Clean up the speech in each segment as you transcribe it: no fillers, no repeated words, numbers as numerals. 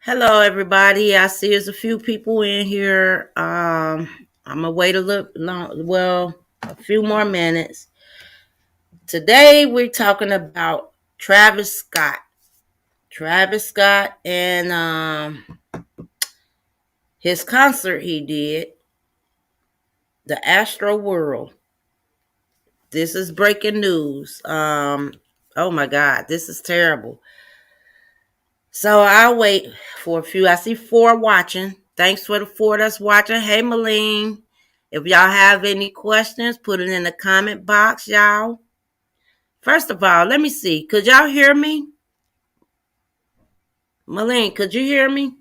Hello, everybody. I see there's a few people in here. I'm gonna wait a little long, a few more minutes. Today, we're talking about Travis Scott. Travis Scott and his concert he did, the Astro World. This is breaking news. Oh my God, this is terrible. So I'll wait for a few. I see four watching. Thanks for the four that's watching. Hey, Malene. If y'all have any questions, put it in the comment box, y'all. First of all, let me see. Could y'all hear me? Malene, could you hear me?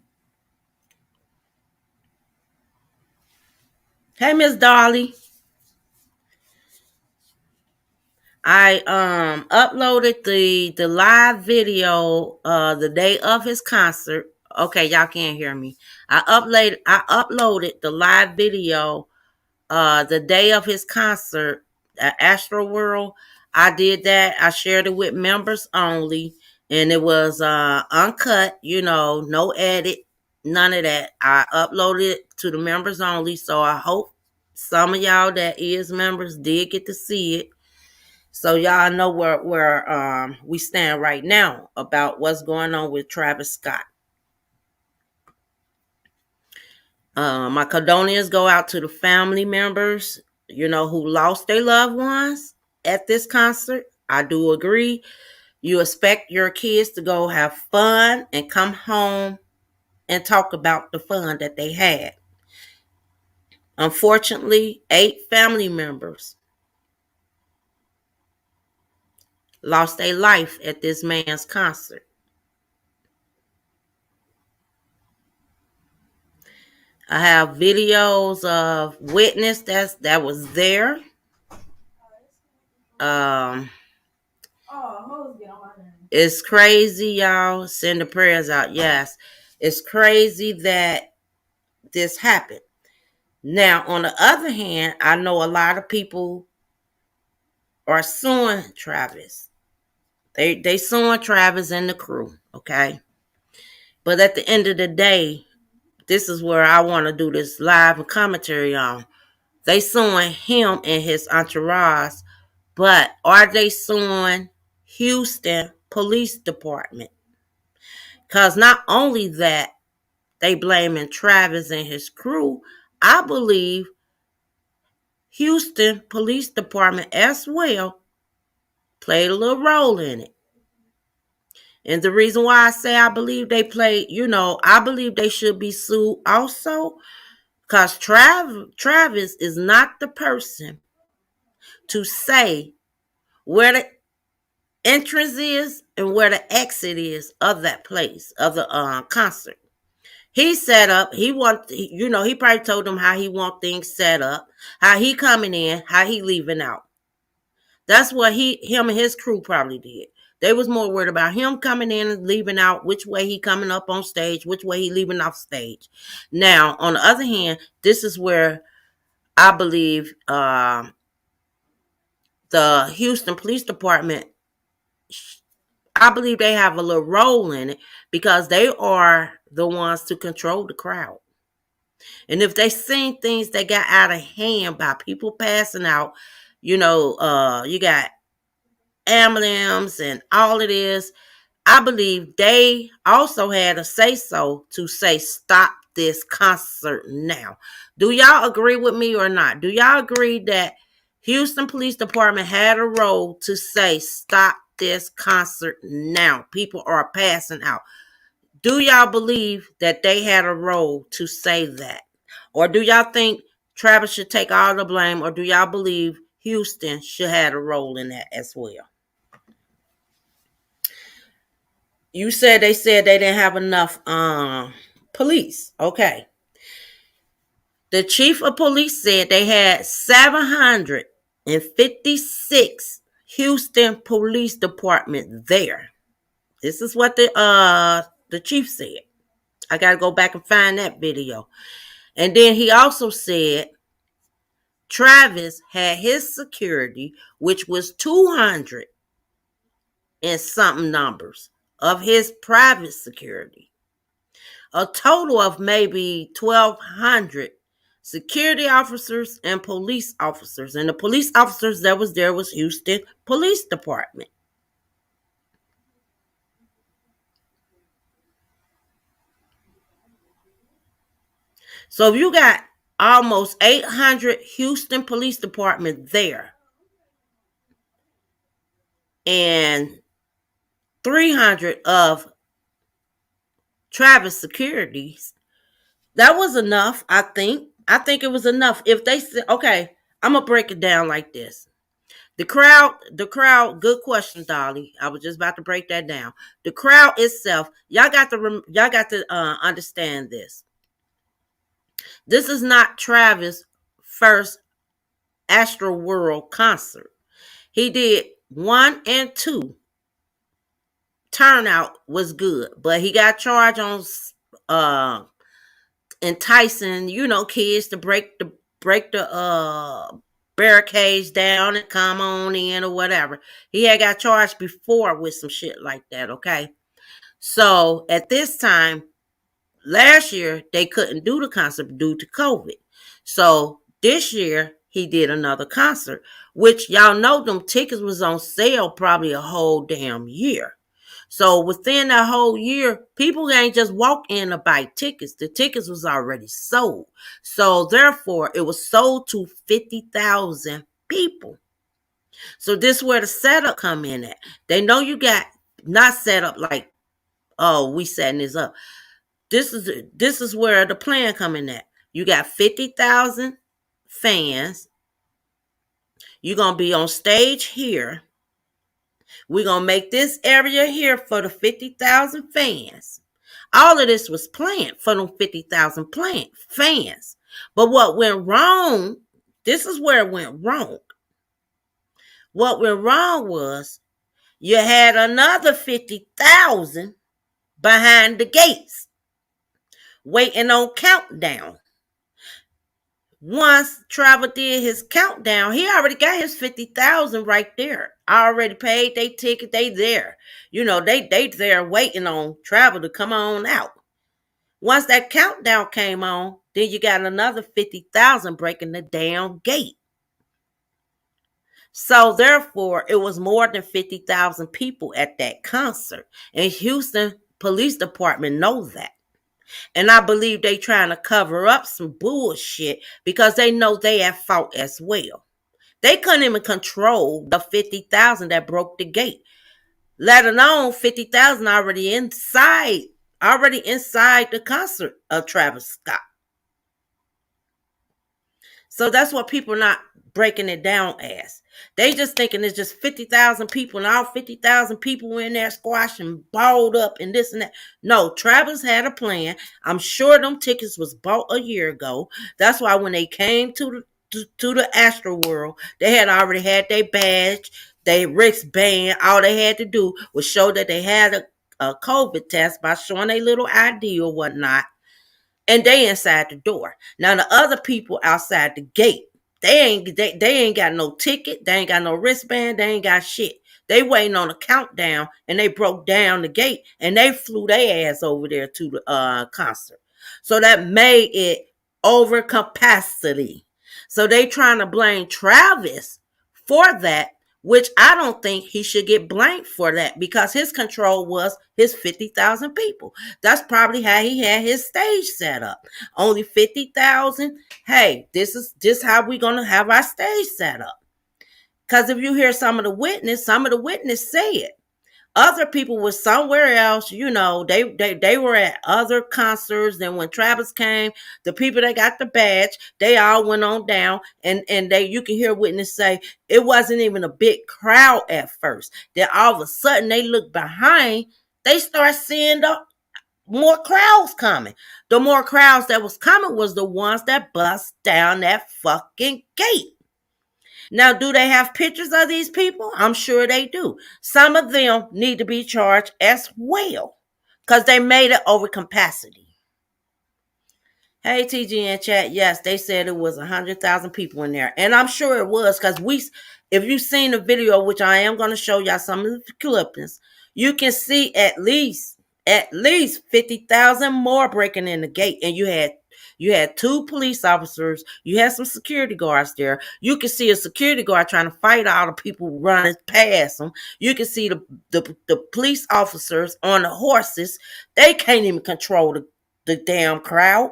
Hey, Miss Dolly. I uploaded the live video the day of his concert. Okay, y'all can't hear me. I uploaded the live video the day of his concert at Astro World. I did that. I shared it with members only, and it was uncut. No edit, none of that. I uploaded it to the members only. So I hope some of y'all that is members did get to see it. So y'all know where we stand right now about what's going on with Travis Scott. My condolences go out to the family members, who lost their loved ones at this concert. I do agree. You expect your kids to go have fun and come home and talk about the fun that they had. Unfortunately, 8 family members lost their life at this man's concert. I have videos of witness that was there. Um, it's crazy, y'all. Send the prayers out. Yes, it's crazy that this happened. Now, on the other hand, I know a lot of people are suing Travis. They suing Travis and the crew. Okay, but at the end of the day, this is where I want to do this live commentary on. They suing him and his entourage, but are they suing Houston Police Department? Because not only that, they blaming Travis and his crew. I believe Houston Police Department as well played a little role in it. And the reason why I say I believe they played, I believe they should be sued also. Because Travis is not the person to say where the entrance is and where the exit is of that place, of the concert. He set up, he probably told them how he want things set up, how he coming in, how he leaving out. That's what him and his crew probably did. They was more worried about him coming in and leaving out, which way he coming up on stage, which way he leaving off stage. Now, on the other hand, this is where I believe the Houston Police Department, I believe they have a little role in it because they are the ones to control the crowd. And if they seen things that got out of hand by people passing out, you got emblems and all of this, I believe they also had a say so to say stop this concert now. Do y'all agree with me or not? Do y'all agree that Houston Police Department had a role to say stop this concert now? People are passing out. Do y'all believe that they had a role to say that? Or do y'all think Travis should take all the blame? Or do y'all believe Houston should have a role in that as well? You said they didn't have enough police. Okay. The chief of police said they had 756 Houston Police Department there. This is what the chief said. I got to go back and find that video. And then he also said Travis had his security, which was 200 and something numbers of his private security. a total of maybe 1,200 security officers and police officers. And the police officers that was there was Houston Police Department. So if you got almost 800 Houston Police Department there and 300 of Travis Securities, that was enough, I think. I think it was enough. If they said, okay, I'm going to break it down like this. The crowd, good question, Dolly. I was just about to break that down. The crowd itself, y'all got to understand this. This is not Travis' first AstroWorld concert. He did 1 and 2. Turnout was good, but he got charged on uh enticing, kids to break the barricades down and come on in or whatever. He had got charged before with some shit like that, okay? So at this time, last year, they couldn't do the concert due to COVID. So this year, he did another concert, which y'all know them tickets was on sale probably a whole damn year. So within that whole year, people ain't just walk in to buy tickets. The tickets was already sold. So therefore, it was sold to 50,000 people. So this is where the setup come in at. They know you got not set up like, oh, we setting this up. This is where the plan come in at. You got 50,000 fans. You're going to be on stage here. We're going to make this area here for the 50,000 fans. All of this was planned for them 50,000 fans. But what went wrong, this is where it went wrong. What went wrong was you had another 50,000 behind the gates waiting on countdown. Once Travel did his countdown, he already got his 50,000 right there. I already paid their ticket. They there. They there waiting on Travel to come on out. Once that countdown came on, then you got another 50,000 breaking the damn gate. So therefore, it was more than 50,000 people at that concert. And Houston Police Department knows that. And I believe they trying to cover up some bullshit because they know they at fault as well. They couldn't even control the 50,000 that broke the gate, let alone 50,000 already inside the concert of Travis Scott. So that's what people are not breaking it down as. They just thinking it's just 50,000 people and all 50,000 people in there squashing, balled up and this and that. No, Travis had a plan. I'm sure them tickets was bought a year ago. That's why when they came to the AstroWorld, they had already had their badge, their wristband. All they had to do was show that they had a COVID test by showing their little ID or whatnot. And they inside the door. Now the other people outside the gate, they ain't got no ticket, they ain't got no wristband, they ain't got shit. They waiting on a countdown, and they broke down the gate and they flew their ass over there to the concert. So that made it over capacity. So they trying to blame Travis for that, which I don't think he should get blamed for that because his control was his 50,000 people. That's probably how he had his stage set up. Only 50,000. Hey, this is how we going to have our stage set up. Because if you hear some of the witness say it. Other people were somewhere else, they were at other concerts. Then when Travis came, the people that got the badge, they all went on down, and you can hear witness say it wasn't even a big crowd at first. Then all of a sudden they look behind, they start seeing the more crowds coming. The more crowds that was coming was the ones that bust down that fucking gate. Now, do they have pictures of these people? I'm sure they do. Some of them need to be charged as well because they made it over capacity. Hey, TGN chat. Yes, they said it was 100,000 people in there. And I'm sure it was because if you've seen the video, which I am going to show y'all some of the clippings, you can see at least at least 50,000 more breaking in the gate, and you had two police officers, you had some security guards there. You can see a security guard trying to fight all the people running past them. You can see the police officers on the horses. They can't even control the damn crowd.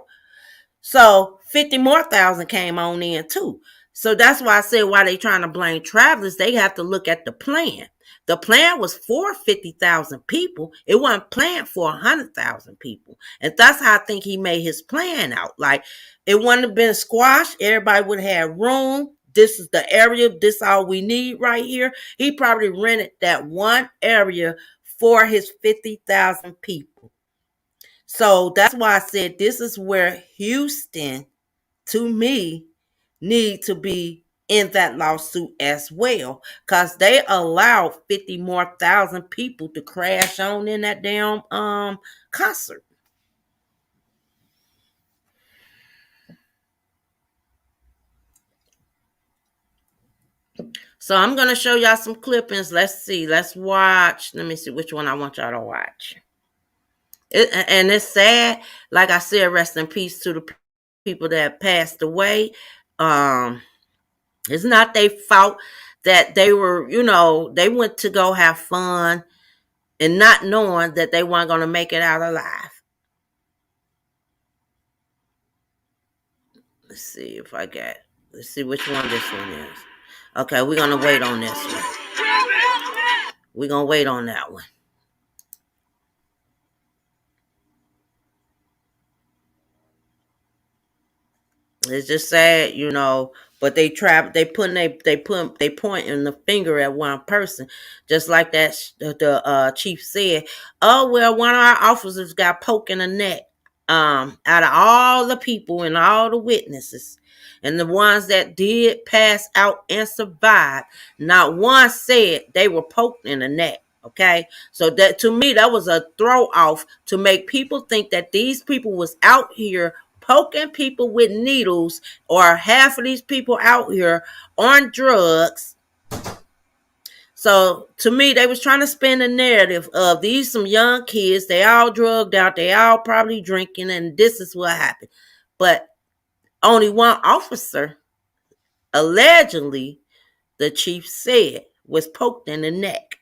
So 50 more thousand came on in too. So that's why I said why they trying to blame travelers, they have to look at the plan. The plan was for 50,000 people. It wasn't planned for 100,000 people. And that's how I think he made his plan out. Like, it wouldn't have been squashed. Everybody would have room. This is the area. This is all we need right here. He probably rented that one area for his 50,000 people. So that's why I said this is where Houston, to me, need to be in that lawsuit as well, because they allowed 50 more thousand people to crash on in that damn concert. So I'm gonna show y'all some clippings. Let's see. Let's watch. Let me see which one I want y'all to watch. And it's sad. Like I said, rest in peace to the people that passed away. Um, It's not their fault that they were, they went to go have fun and not knowing that they weren't going to make it out alive. Let's see if I got, let's see which one this one is. Okay, we're going to wait on this one. We're going to wait on that one. It's just sad, but they pointing the finger at one person, just like that the chief said. Oh well, one of our officers got poked in the neck. Out of all the people and all the witnesses, and the ones that did pass out and survive, not one said they were poked in the neck. Okay, so that to me that was a throw off to make people think that these people was out here poking people with needles, or half of these people out here on drugs. So to me, they was trying to spin the narrative of these some young kids, they all drugged out, they all probably drinking, and this is what happened. But only one officer, allegedly, the chief said, was poked in the neck.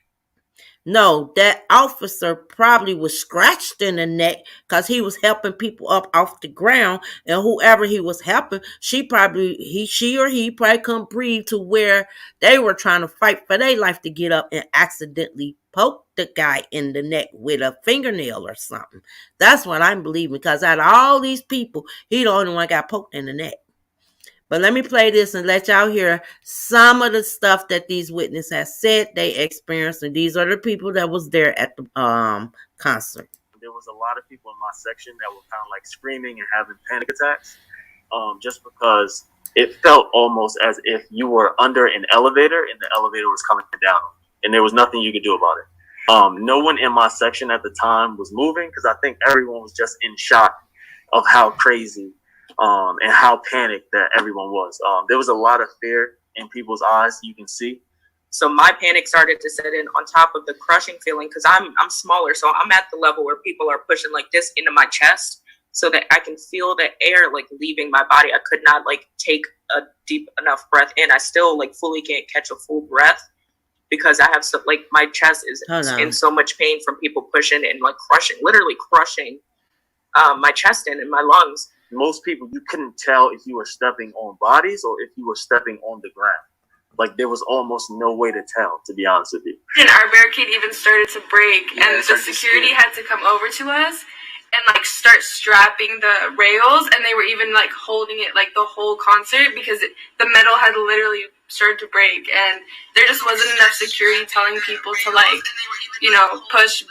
No, that officer probably was scratched in the neck because he was helping people up off the ground, and whoever he was helping, she or he probably couldn't breathe to where they were trying to fight for their life to get up and accidentally poke the guy in the neck with a fingernail or something. That's what I'm believing, because out of all these people, he the only one got poked in the neck. But let me play this and let y'all hear some of the stuff that these witnesses have said they experienced, and these are the people that was there at the concert. There was a lot of people in my section that were kind of like screaming and having panic attacks, just because it felt almost as if you were under an elevator and the elevator was coming down, and there was nothing you could do about it. No one in my section at the time was moving because I think everyone was just in shock of how crazy and how panicked that everyone was. There was a lot of fear in people's eyes, you can see. So my panic started to set in on top of the crushing feeling, because I'm smaller, so I'm at the level where people are pushing like this into my chest so that I can feel the air like leaving my body. I could not like take a deep enough breath in. I still like fully can't catch a full breath because I have my chest is in so much pain from people pushing and like literally crushing my chest in and my lungs. Most people, you couldn't tell if you were stepping on bodies or if you were stepping on the ground. Like, there was almost no way to tell, to be honest with you. And our barricade even started to break, and the security had to come over to us and like start strapping the rails, and they were even like holding it like the whole concert because the metal had literally started to break, and there just wasn't enough security telling people to push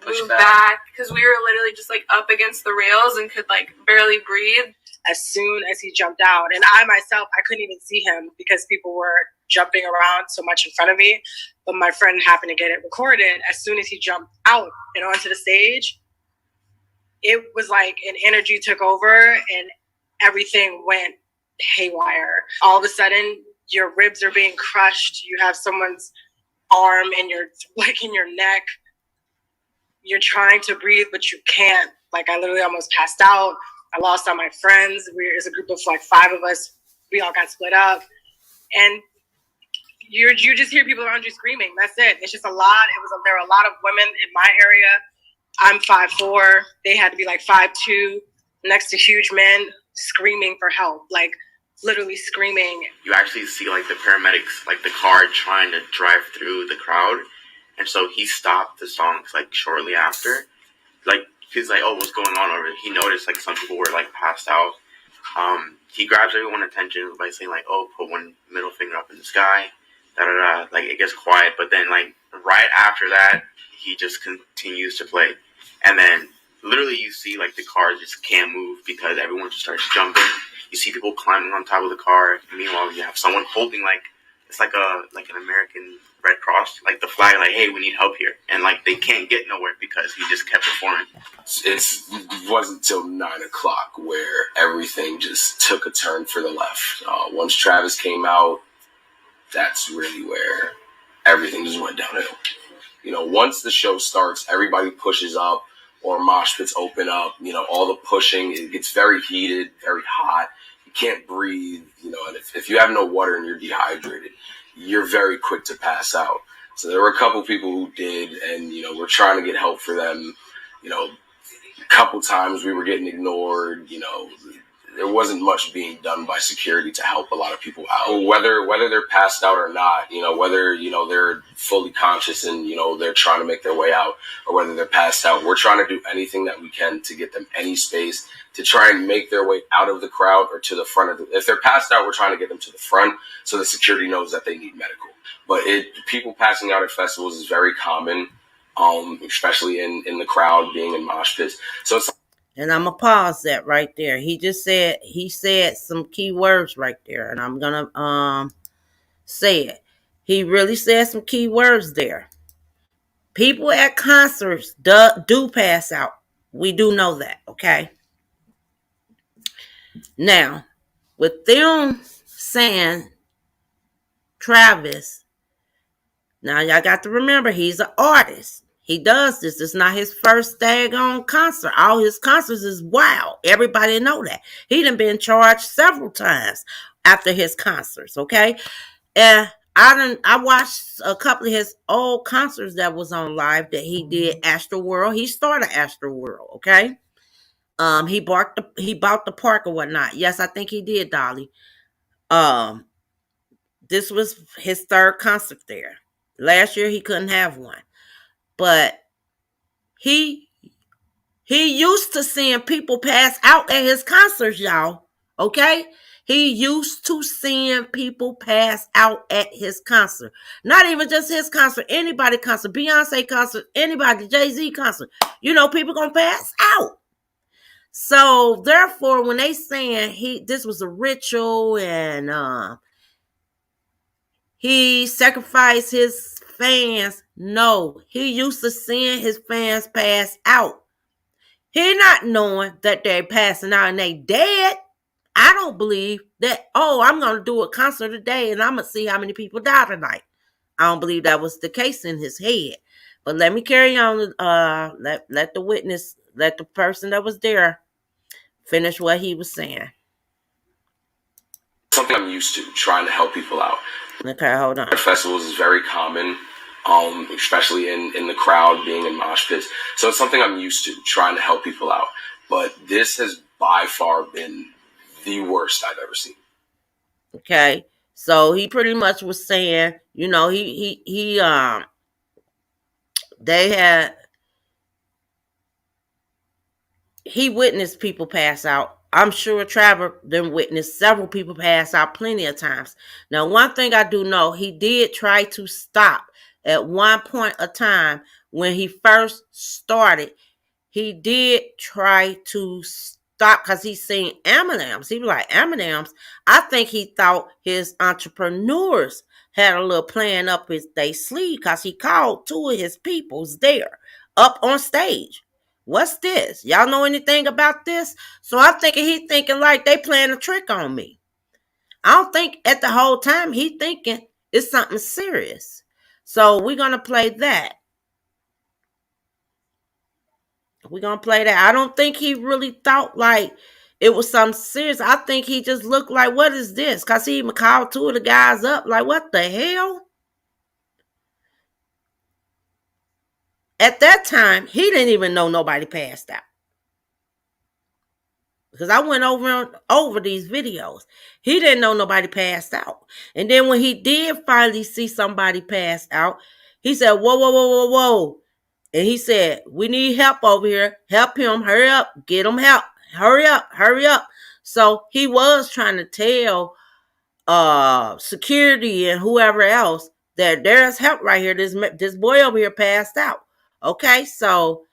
move back, because we were literally just like up against the rails and could like barely breathe. As soon as he jumped out, and I myself, I couldn't even see him because people were jumping around so much in front of me, but my friend happened to get it recorded. As soon as he jumped out and onto the stage, it was like an energy took over and everything went haywire. All of a sudden, your ribs are being crushed. You have someone's arm in your neck. you're trying to breathe, but you can't. Like, I literally almost passed out. I lost all my friends. It's a group of like 5 of us. We all got split up. And you just hear people around you screaming. That's it. It's just a lot. There were a lot of women in my area. I'm 5'4". They had to be like 5'2", next to huge men screaming for help. Like, literally screaming. You actually see like the paramedics, like the car trying to drive through the crowd. And so he stopped the songs like shortly after. Like, he's like, oh, what's going on over there? He noticed like some people were like passed out. He grabs everyone's attention by saying like, oh, put one middle finger up in the sky. Da da da. Like, it gets quiet, but then like right after that, he just continues to play. And then literally you see like the car just can't move because everyone just starts jumping. You see people climbing on top of the car. Meanwhile, you have someone holding like, it's like an American Red Cross, like the flag, like, hey, we need help here. And like they can't get nowhere because he just kept performing. It wasn't until 9 o'clock where everything just took a turn for the left. Once Travis came out, that's really where everything just went downhill. You know, once the show starts, everybody pushes up or mosh pits open up. You know, all the pushing, it gets very heated, very hot. You can't breathe, you know, and if you have no water and you're dehydrated, you're very quick to pass out. So there were a couple people who did, and, you know, we're trying to get help for them. You know, a couple times we were getting ignored. You know, there wasn't much being done by security to help a lot of people out. Whether they're passed out or not, you know, whether, you know, they're fully conscious and, you know, they're trying to make their way out, or whether they're passed out, we're trying to do anything that we can to get them any space to try and make their way out of the crowd or to the front of if they're passed out, we're trying to get them to the front so the security knows that they need medical. But people passing out at festivals is very common, especially in the crowd, being in mosh pits. So it's. And I'm going to pause that right there. He said some key words right there. And I'm going to say it. He really said some key words there. People at concerts do pass out. We do know that, okay? Now, with them saying Travis, now y'all got to remember he's an artist. He does this. It's not his first daggone concert. All his concerts is wild. Everybody know that. He done been charged several times after his concerts, okay? And I watched a couple of his old concerts that was on live that he did AstroWorld. He started AstroWorld, okay? He bought the park or whatnot. Yes, I think he did, Dolly. This was his 3rd concert there. Last year he couldn't have one. But he used to seeing people pass out at his concerts, y'all. Okay? He used to seeing people pass out at his concert. Not even just his concert, anybody concert, Beyonce concert, anybody, Jay-Z concert. You know, people gonna pass out. So therefore, when they saying this was a ritual and he sacrificed his fans, no, he used to seeing his fans pass out. He not knowing that they're passing out and they dead. I don't believe that, I'm going to do a concert today and I'm going to see how many people die tonight. I don't believe that was the case in his head. But let me carry on. Let the witness, let the person that was there finish what he was saying. Something I'm used to, trying to help people out. Okay, hold on. Festivals is very common, especially in the crowd, being in mosh pits. So it's something I'm used to, trying to help people out. But this has by far been the worst I've ever seen. Okay, so he pretty much was saying, you know, he witnessed people pass out. I'm sure Trevor then witnessed several people pass out plenty of times. Now, one thing I do know, he did try to stop at one point of time when he first started. He did try to stop because he seen M&Ms. He was like, M&Ms. I think he thought his entrepreneurs had a little plan up their sleeve because he called 2 of his peoples there up on stage. What's this? Y'all know anything about this? So I'm thinking he thinking like they playing a trick on me. I don't think at the whole time he thinking it's something serious. So we're going to play that. We're going to play that. I don't think he really thought like it was something serious. I think he just looked like, what is this? Because he even called two of the guys up. Like, what the hell? At that time, he didn't even know nobody passed out. Because I went over these videos. He didn't know nobody passed out. And then when he did finally see somebody pass out, he said, whoa, whoa, whoa, whoa, whoa. And he said, we need help over here. Help him. Hurry up. Get him help. Hurry up. Hurry up. So he was trying to tell security and whoever else that there's help right here. This boy over here passed out. Okay, so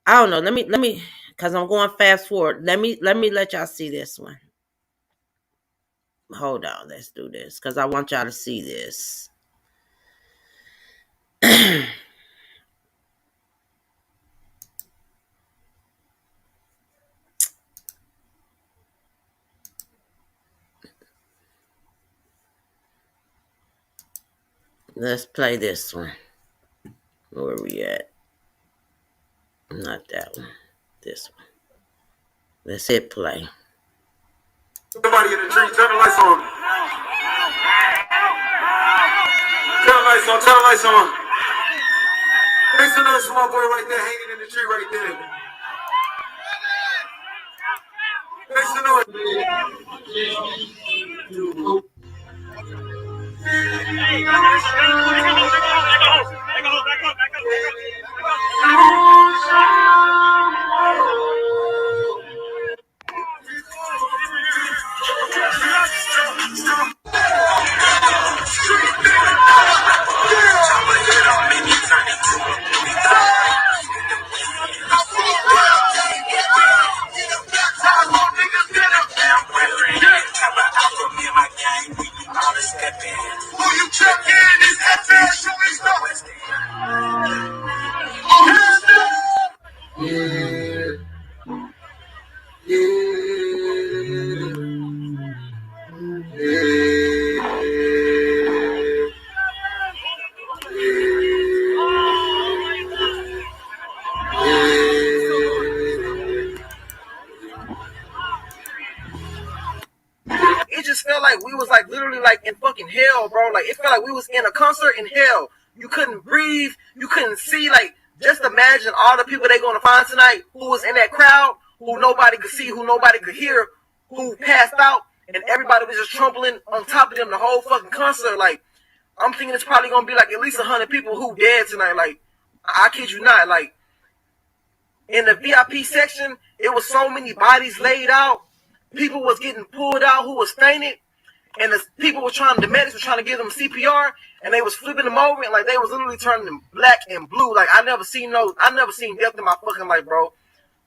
I don't know. Let me because I'm going fast forward. Let me let y'all see this one. Hold on, let's do this because I want y'all to see this. Let's play this one. Where are we at? Not that one. This one. Let's hit play. Somebody in the tree, turn the lights on. Turn the lights on, turn the lights on. Make some noise for my boy right there, hanging in the tree right there. Make some noise. It just felt like we was like literally like in fucking hell, bro. Like it felt like we was in a concert in hell. You couldn't breathe, you couldn't see. Like just imagine all the people they gonna find tonight who was in that crowd, who nobody could see, who nobody could hear, who passed out, and everybody was just trampling on top of them the whole fucking concert. Like I'm thinking it's probably gonna be like at least 100 people who dead tonight. Like I kid you not. Like in the VIP section, it was so many bodies laid out. People was getting pulled out who was fainted, and the medics were trying to give them CPR, and they was flipping them over, and like they was literally turning them black and blue. Like I never seen death in my fucking life, bro.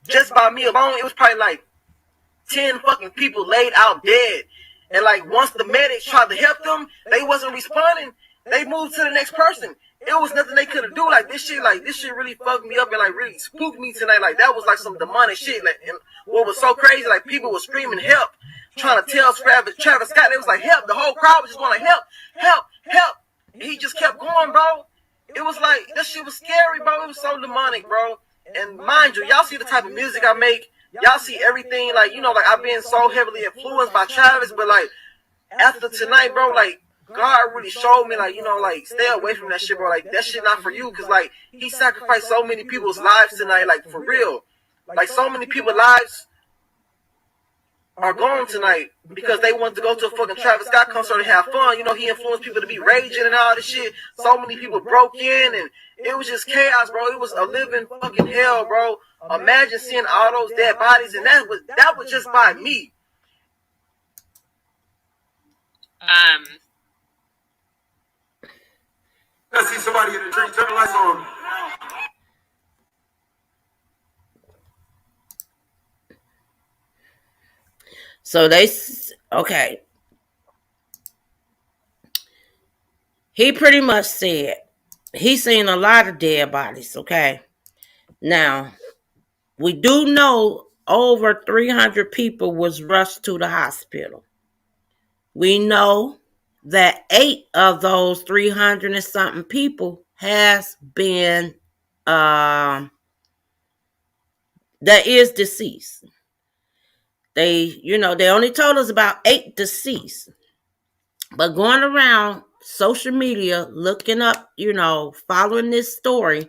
Just by me alone, it was probably like 10 fucking people laid out dead. And like once the medics tried to help them, they wasn't responding. They moved to the next person. It was nothing they could have do. Like this shit really fucked me up and like really spooked me tonight. Like that was like some demonic shit. Like, and what was so crazy, like people were screaming help, trying to tell Travis Scott. They was like help. The whole crowd was just going like help, help, help. And he just kept going, bro. It was like that shit was scary, bro. It was so demonic, bro. And mind you, y'all see the type of music I make. Y'all see everything, like, you know, like I've been so heavily influenced by Travis, but like after tonight, bro, like God really showed me, like, you know, like stay away from that shit, bro. Like that shit not for you, cause like he sacrificed so many people's lives tonight, like for real. Like so many people's lives are gone tonight because they wanted to go to a fucking Travis Scott concert and have fun. You know, he influenced people to be raging and all this shit. So many people broke in and it was just chaos, bro. It was a living fucking hell, bro. Imagine seeing all those dead bodies, and that was just by me. I see somebody in the tree. Turn the lights on. So okay. He pretty much said he's seen a lot of dead bodies, okay? Now, we do know over 300 people was rushed to the hospital. We know that 8 of those 300 and something people has been that is deceased. They only told us about 8 deceased. But going around social media, looking up, following this story,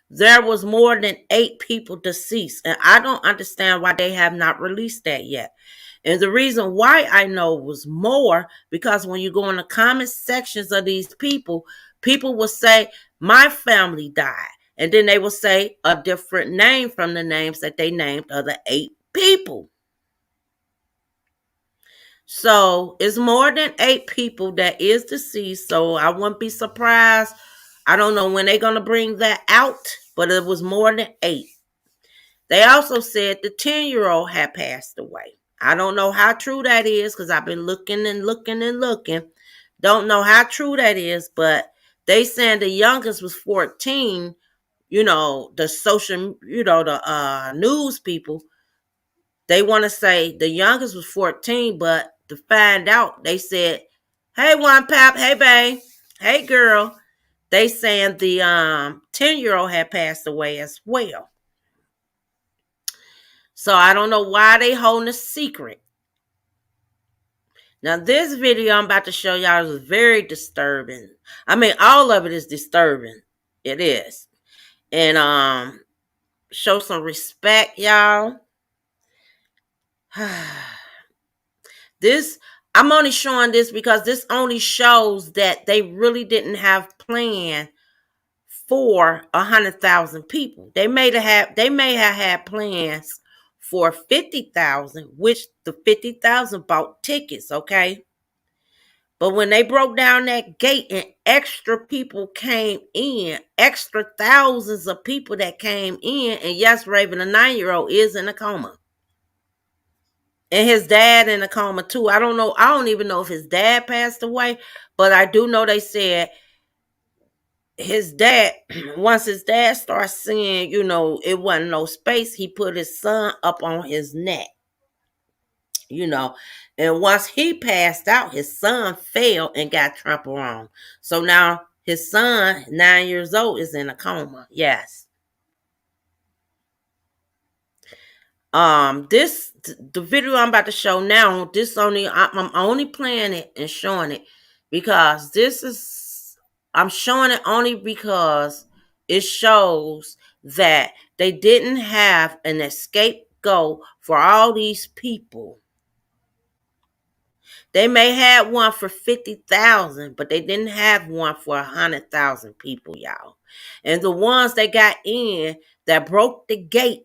there was more than 8 people deceased. And I don't understand why they have not released that yet. And the reason why I know it was more, because when you go in the comment sections of these people will say, my family died. And then they will say a different name from the names that they named of the 8 people. So it's more than 8 people that is deceased. So I wouldn't be surprised. I don't know when they're going to bring that out, but it was more than 8. They also said the 10-year-old had passed away. I don't know how true that is because I've been looking and looking and looking. Don't know how true that is, but they saying the youngest was 14. The social, the news people, they want to say the youngest was 14, but to find out, they said, hey, one pap, hey, babe, hey, girl. They saying the 10-year-old had passed away as well. So I don't know why they holding a secret. Now, this video I'm about to show y'all is very disturbing. I mean, all of it is disturbing. It is. And show some respect, y'all. I'm only showing this because this only shows that they really didn't have plan for 100,000 people. They may have had plans for 50,000, which the 50,000 bought tickets, okay? But when they broke down that gate and extra people came in, extra thousands of people that came in, and yes, Raven, a 9-year-old is in a coma. And his dad in a coma too. I don't know. I don't even know if his dad passed away, but I do know they said his dad, once his dad started seeing, it wasn't no space, he put his son up on his neck, and once he passed out, his son fell and got trampled on. So now his son, 9 years old, is in a coma. Yes. The video I'm about to show now, I'm only playing it and showing it because I'm showing it only because it shows that they didn't have an scapegoat for all these people. They may have one for 50,000, but they didn't have one for 100,000 people, y'all. And the ones that got in that broke the gate,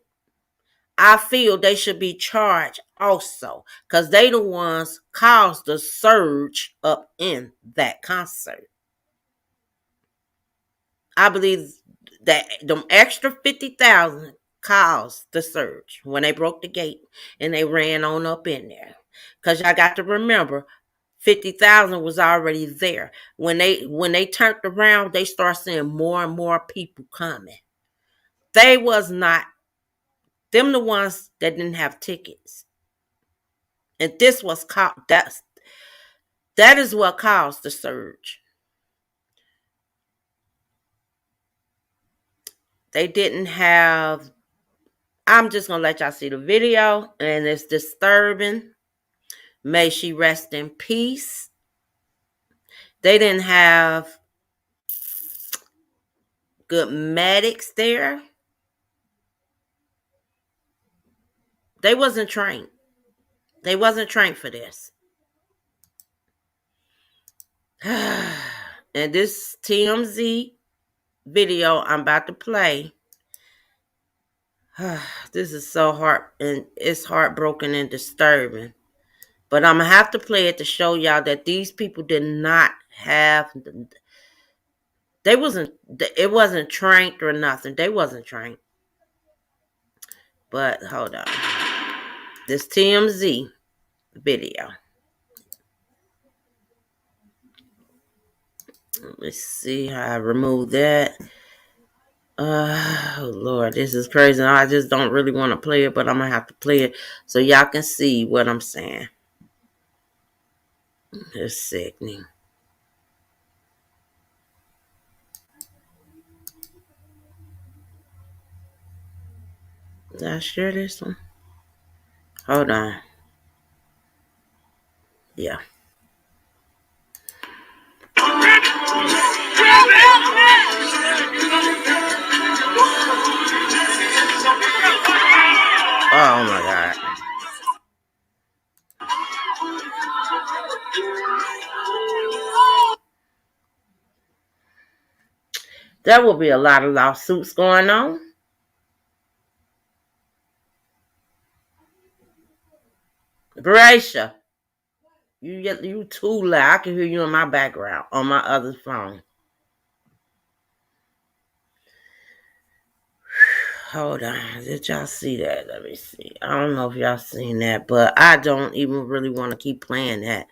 I feel they should be charged also because they the ones caused the surge up in that concert. I believe that them extra 50,000 caused the surge when they broke the gate and they ran on up in there. Because y'all got to remember, 50,000 was already there. When they turned around, they started seeing more and more people coming. They was not them the ones that didn't have tickets. And this was that is what caused the surge. They didn't have. I'm just gonna let y'all see the video, and it's disturbing. May she rest in peace. They didn't have good medics there. They wasn't trained. They wasn't trained for this. And this TMZ video I'm about to play, this is so it's heartbroken and disturbing. But I'm going to have to play it to show y'all that these people did not have, it wasn't trained or nothing. They wasn't trained. But hold on. This TMZ video. Let's see how I remove that. Oh Lord, this is crazy. I just don't really want to play it, but I'm going to have to play it so y'all can see what I'm saying. It's sickening. Did I share this one? Hold on. Yeah. Oh my God. There will be a lot of lawsuits going on. Gracia, you too loud. I can hear you in my background on my other phone. Hold on. Did y'all see that? Let me see. I don't know if y'all seen that, but I don't even really want to keep playing that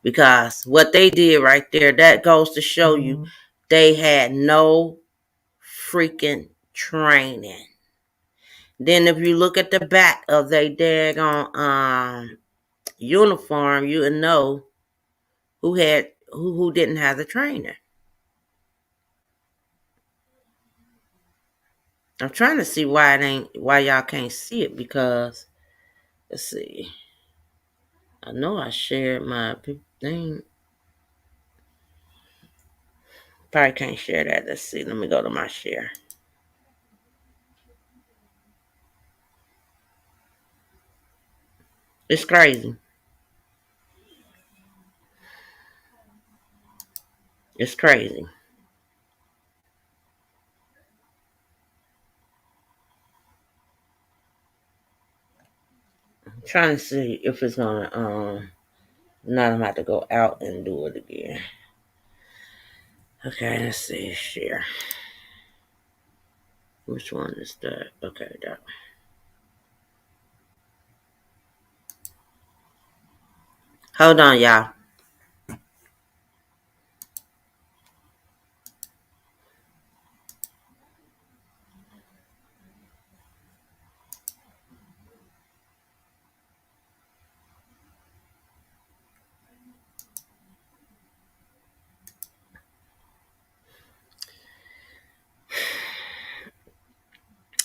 because what they did right there, that goes to show you they had no freaking training. Then if you look at the back of their daggone uniform, you would know who didn't have the training. I'm trying to see why y'all can't see it because let's see. I know I shared my thing. Probably can't share that. Let's see. Let me go to my share. It's crazy. It's crazy. I'm trying to see if it's gonna now I'm about to go out and do it again. Okay, let's see. Share. Which one is that? Okay, that. Hold on, y'all.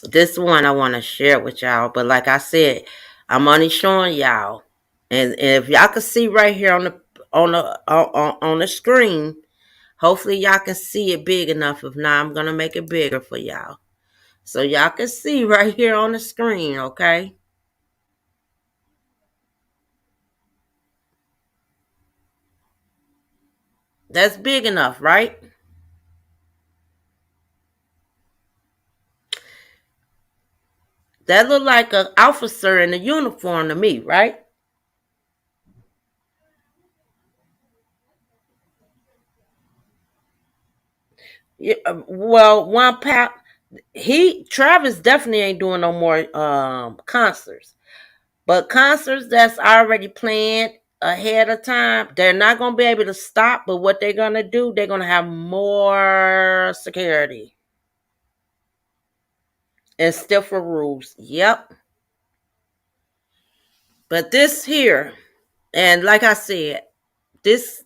This one I want to share with y'all, but like I said, I'm only showing y'all, and if y'all can see right here on the screen, hopefully y'all can see it big enough. If not, I'm gonna make it bigger for y'all, so y'all can see right here on the screen. Okay, that's big enough, right? That look like an officer in a uniform to me, right? Yeah, well, Travis definitely ain't doing no more concerts. But concerts that's already planned ahead of time, they're not gonna be able to stop. But what they're gonna do, they're gonna have more security and stiffer rules. Yep. But this here, and like I said, this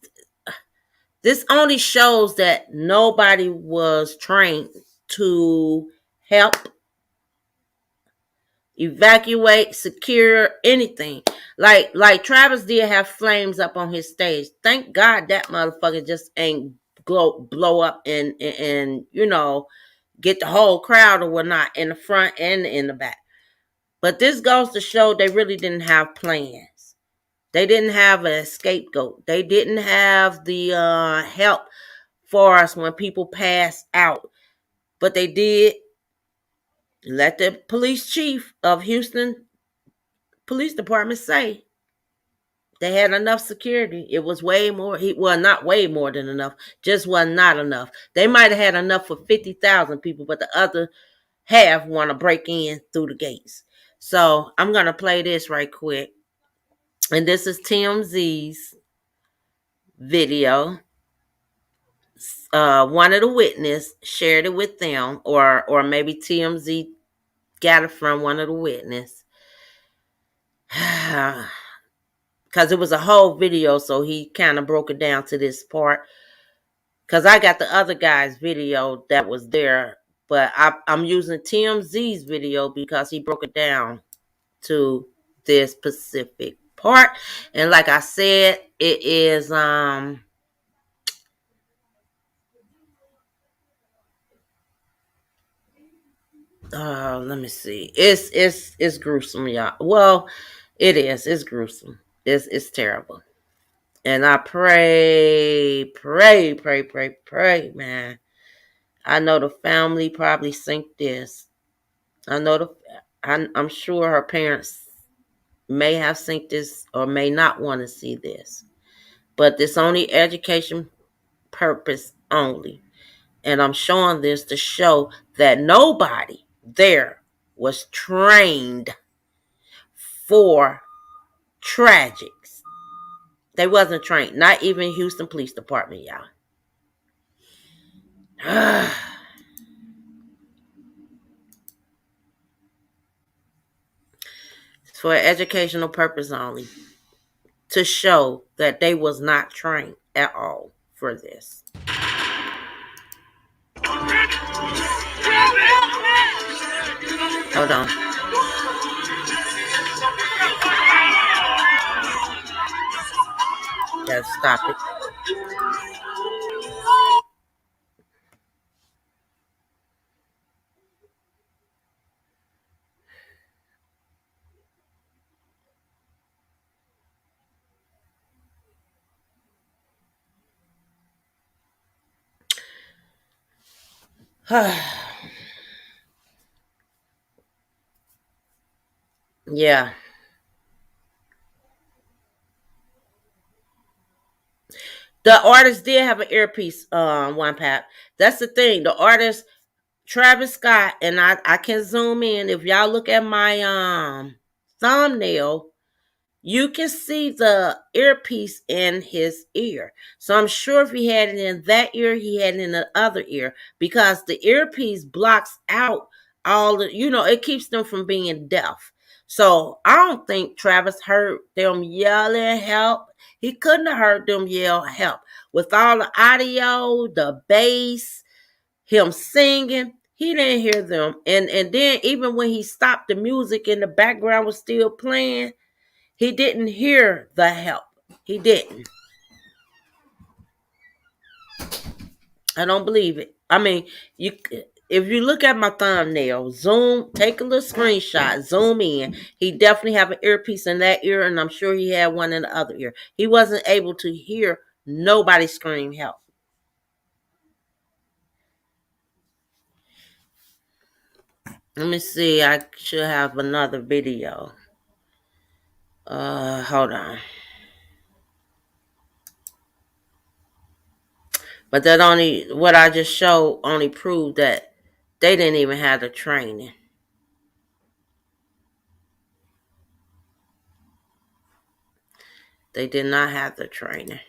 this only shows that nobody was trained to help evacuate, secure anything. Like Travis did have flames up on his stage. Thank God that motherfucker just ain't blow up and get the whole crowd or whatnot in the front and in the back. But this goes to show they really didn't have plans. They didn't have a scapegoat. They didn't have the help for us when people passed out. But they did let the police chief of Houston Police Department say they had enough security. It was way more. Well, not way more than enough. Just was not enough. They might have had enough for 50,000 people, but the other half want to break in through the gates. So I'm gonna play this right quick, and this is TMZ's video. One of the witnesses shared it with them, or maybe TMZ got it from one of the witnesses. Because it was a whole video, so he kind of broke it down to this part. Because I got the other guy's video that was there But I'm using TMZ's video because he broke it down to this specific part. And like I said, it is let me see. It's gruesome, y'all. Well, it is. It's gruesome. It's terrible. And I pray, man. I know the family probably think this. I'm sure her parents may have seen this or may not want to see this. But this only education purpose only. And I'm showing this to show that nobody there was trained for tragics. They wasn't trained. Not even Houston Police Department, y'all. It's for educational purpose only. To show that they was not trained at all for this. Hold on. Gotta stop it. Yeah. The artist did have an earpiece one pap. That's the thing. The artist Travis Scott, and I can zoom in. If y'all look at my thumbnail, you can see the earpiece in his ear. So I'm sure if he had it in that ear, he had it in the other ear, because the earpiece blocks out all the, it keeps them from being deaf. So I don't think Travis heard them yelling help. He couldn't have heard them yell help. With all the audio, the bass, him singing, he didn't hear them. And then even when he stopped the music and the background was still playing, he didn't hear the help. He didn't. I don't believe it. I mean, if you look at my thumbnail, take a little screenshot, zoom in. He definitely have an earpiece in that ear, and I'm sure he had one in the other ear. He wasn't able to hear nobody scream help. Let me see. I should have another video. Hold on. But what I just showed only proved that they didn't even have the training. They did not have the training.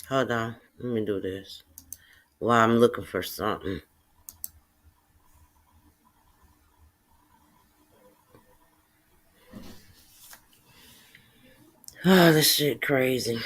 Hold on. Let me do this while I'm looking for something. Oh, this shit crazy.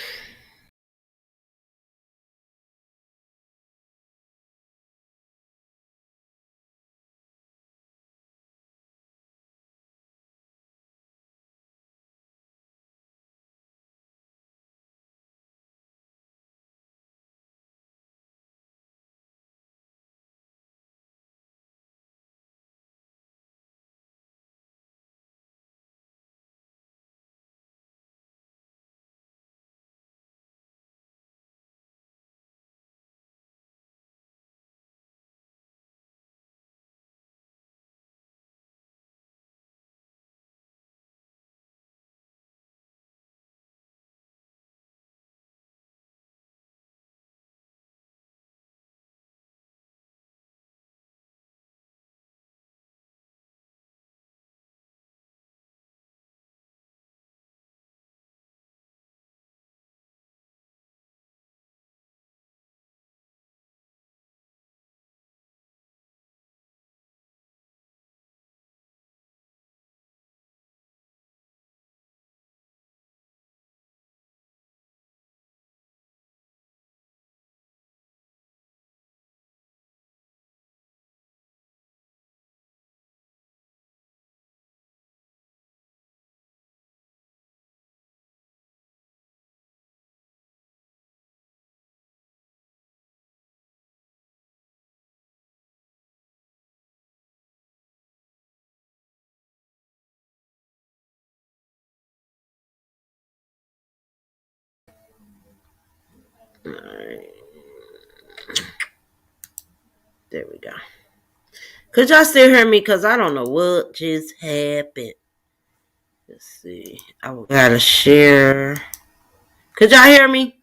All right. There we go. Could y'all still hear me? Because I don't know what just happened. Let's see. I gotta share. Could y'all hear me?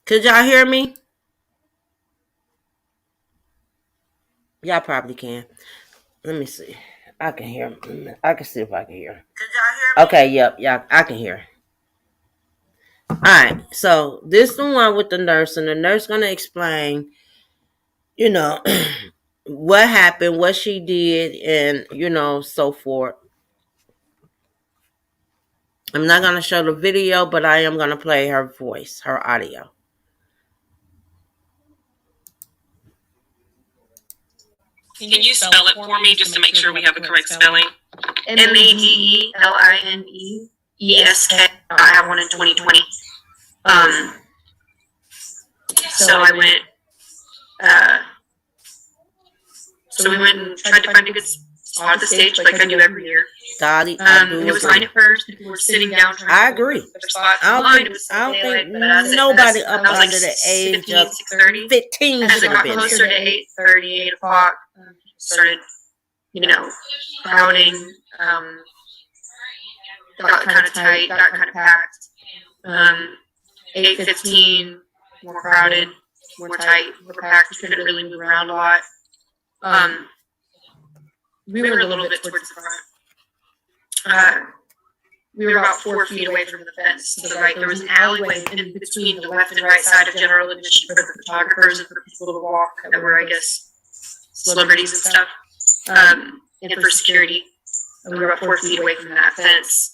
Could y'all hear me? Y'all probably can. Let me see. I can hear. I can see if I can hear. Could y'all hear me? Okay, yep, yeah, I can hear. All right, so this is the one with the nurse, and the nurse gonna explain, you know, what happened, what she did, and so forth. I'm not gonna show the video, but I am gonna play her voice, her audio. Can you spell it for me just to make sure we have the correct spelling? MADELINEESK. I have one in 2020. So I went. So we went and tried to find a good spot at the stage, like I do every year. Dolly, It was fine at first. People were sitting down. I agree. I don't think nobody up under the age of 15 As it should have got been closer to there. 8:30, 8 o'clock, started, crowding. Got kind of tight, got kind of packed. 8:15, more crowded, more tight, more packed. We couldn't really move around a lot. We were a little bit towards the front. We were about 4 feet away from the fence to the right. There was an alleyway in between the left and right side of general admission for the photographers and for people to walk that were, I guess, celebrities and stuff. And for security. We were about 4 feet away from that fence.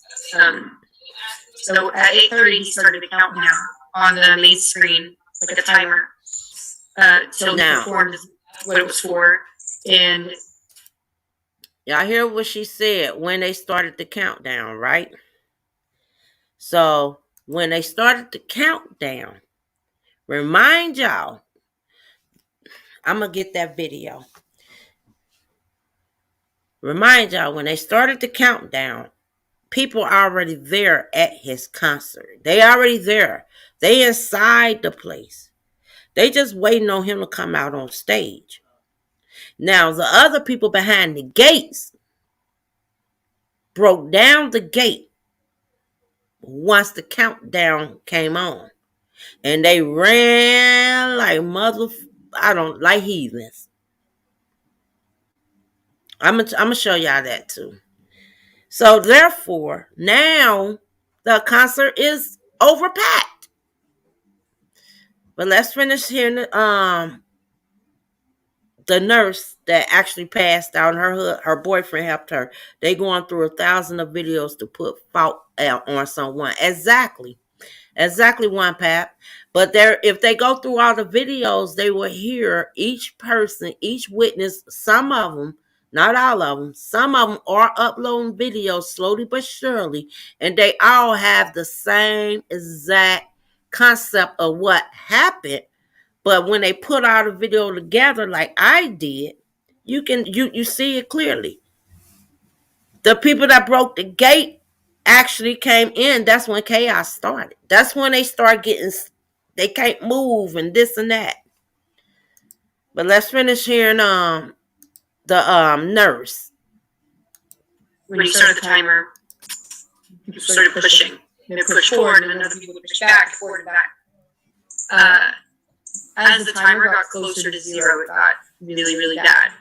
So at 8:30, he started the countdown on the main screen, like a timer. Till he performed what it was for. And y'all hear what she said when they started the countdown, right? So when they started the countdown, remind y'all, I'm going to get that video. Remind y'all, when they started the countdown, people are already there at his concert. They already there. They inside the place. They just waiting on him to come out on stage. Now, the other people behind the gates broke down the gate once the countdown came on. And they ran like heathens. I'm gonna show y'all that too. So therefore, now the concert is overpacked. But let's finish hearing the nurse that actually passed out. Her boyfriend helped her. They going through 1,000 of videos to put fault out on someone. Exactly one, Pat. But if they go through all the videos, they will hear each person, each witness. Some of them, not all of them, some of them are uploading videos slowly but surely, and they all have the same exact concept of what happened. But when they put all the video together, like I did, you see it clearly. The people that broke the gate actually came in. That's when chaos started. That's when they start getting, they can't move and this and that. But let's finish hearing the nurse. When you started the timer, people started pushing. They pushed forward, and then other people would push back, forward and back. As the timer got closer to 0, it got really, really bad.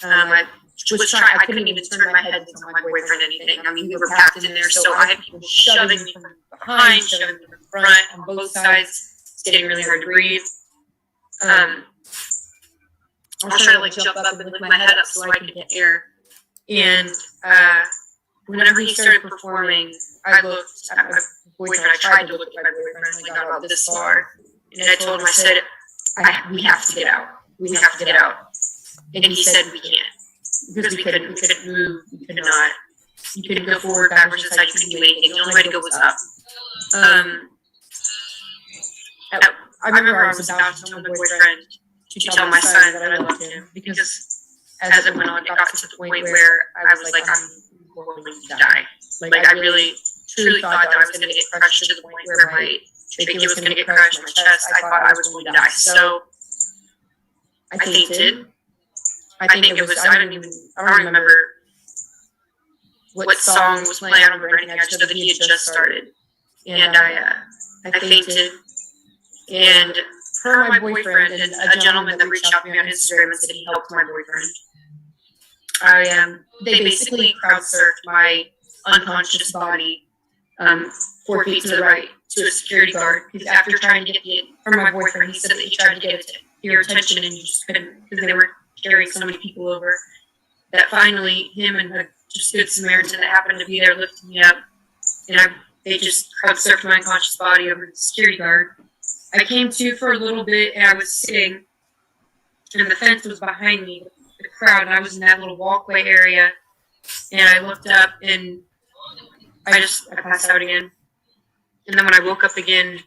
I was trying. I couldn't even turn my head to tell my boyfriend anything. I mean, we were packed in there, so I had people shoving me from behind, shoving me from front, on both sides. It's getting really hard to breathe. I was trying to jump up and lift my head up so I could get air. And whenever he started performing, I looked at my boyfriend. I tried to look at my boyfriend. I only got about this far, and I told him, I said, "We have to get out. We have to get out." And he said, "We can't." Because we couldn't move, we could not. You couldn't go forward, backwards, inside, you couldn't do anything. The only way to go was up. I remember I was about to tell my boyfriend to tell my son that I loved him, because as it went on, it got to the point where I was like, I'm going to die. Like, I really, truly thought that I was going to get crushed to the point where my trachea was going to get crushed, my chest. I thought I was going to die. So I fainted. I think it was, I don't remember what song was playing. I don't remember anything. I just know that he had just started. And I fainted. And per my boyfriend and a gentleman that reached out to me on Instagram and said he helped my boyfriend, they basically crowd surfed my unconscious body 4 feet to the right to a security guard. Because after trying to get it from my boyfriend, he said that he tried to get it to your attention and you just couldn't, because they were carrying so many people over, that finally him and a just good Samaritan that happened to be there lifted me up, and they just crowd surfed my unconscious body over the security guard. I came to for a little bit, and I was sitting, and the fence was behind me, the crowd, and I was in that little walkway area, and I looked up, and I passed out again. And then when I woke up again,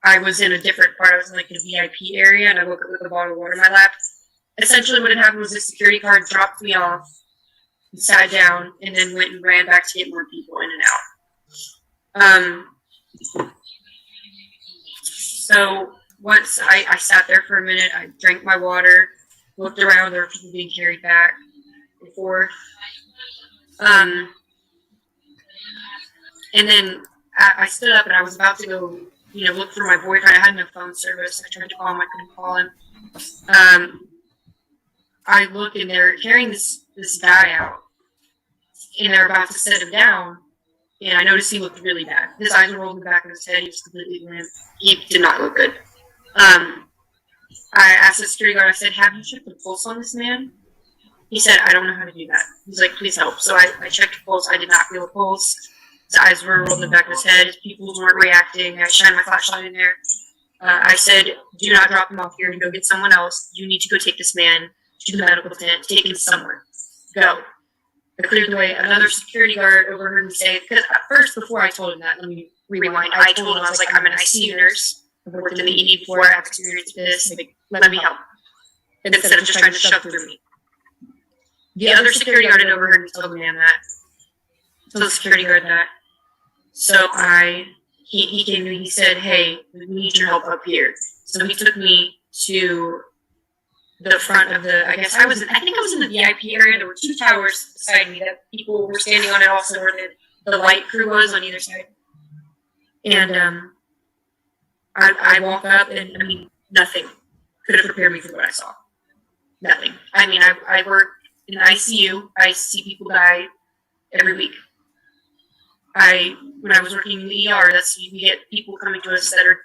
I was in a different part. I was in like a VIP area, and I woke up with a bottle of water in my lap. Essentially what had happened was the security guard dropped me off, and sat down, and then went and ran back to get more people in and out. So once I sat there for a minute, I drank my water, looked around, there were people being carried back and forth. And then I stood up and I was about to go, look for my boyfriend. I had no phone service. I tried to call him. I couldn't call him. I look and they're carrying this guy out, and they're about to set him down. And I noticed he looked really bad. His eyes were rolled in the back of his head. He was completely limp. He did not look good. I asked the security guard, I said, have you checked the pulse on this man? He said, I don't know how to do that. He's like, please help. So I checked the pulse. I did not feel a pulse. His eyes were rolled in the back of his head. His pupils weren't reacting. I shined my flashlight in there. I said, do not drop him off here and go get someone else. You need to go take this man to the medical tent. Take him somewhere. Go. I cleared the way. Another security guard overheard me say, because at first, before I told him that, let me rewind. I told him, I was like, I'm an ICU nurse. I've worked in the ED before. I have experience with this. Like, let me help. Instead of just trying to shove through me. The other security guard had overheard me tell the man that. Tell the security guard that. So he came to me, he said, hey, we need your help up here. So he took me to the front of I think I was in the VIP area. There were 2 towers beside me that people were standing on, it also where the light crew was on either side. And I walk up, and nothing could have prepared me for what I saw. Nothing. I work in ICU. I see people die every week. When I was working in the ER, we get people coming to us that are,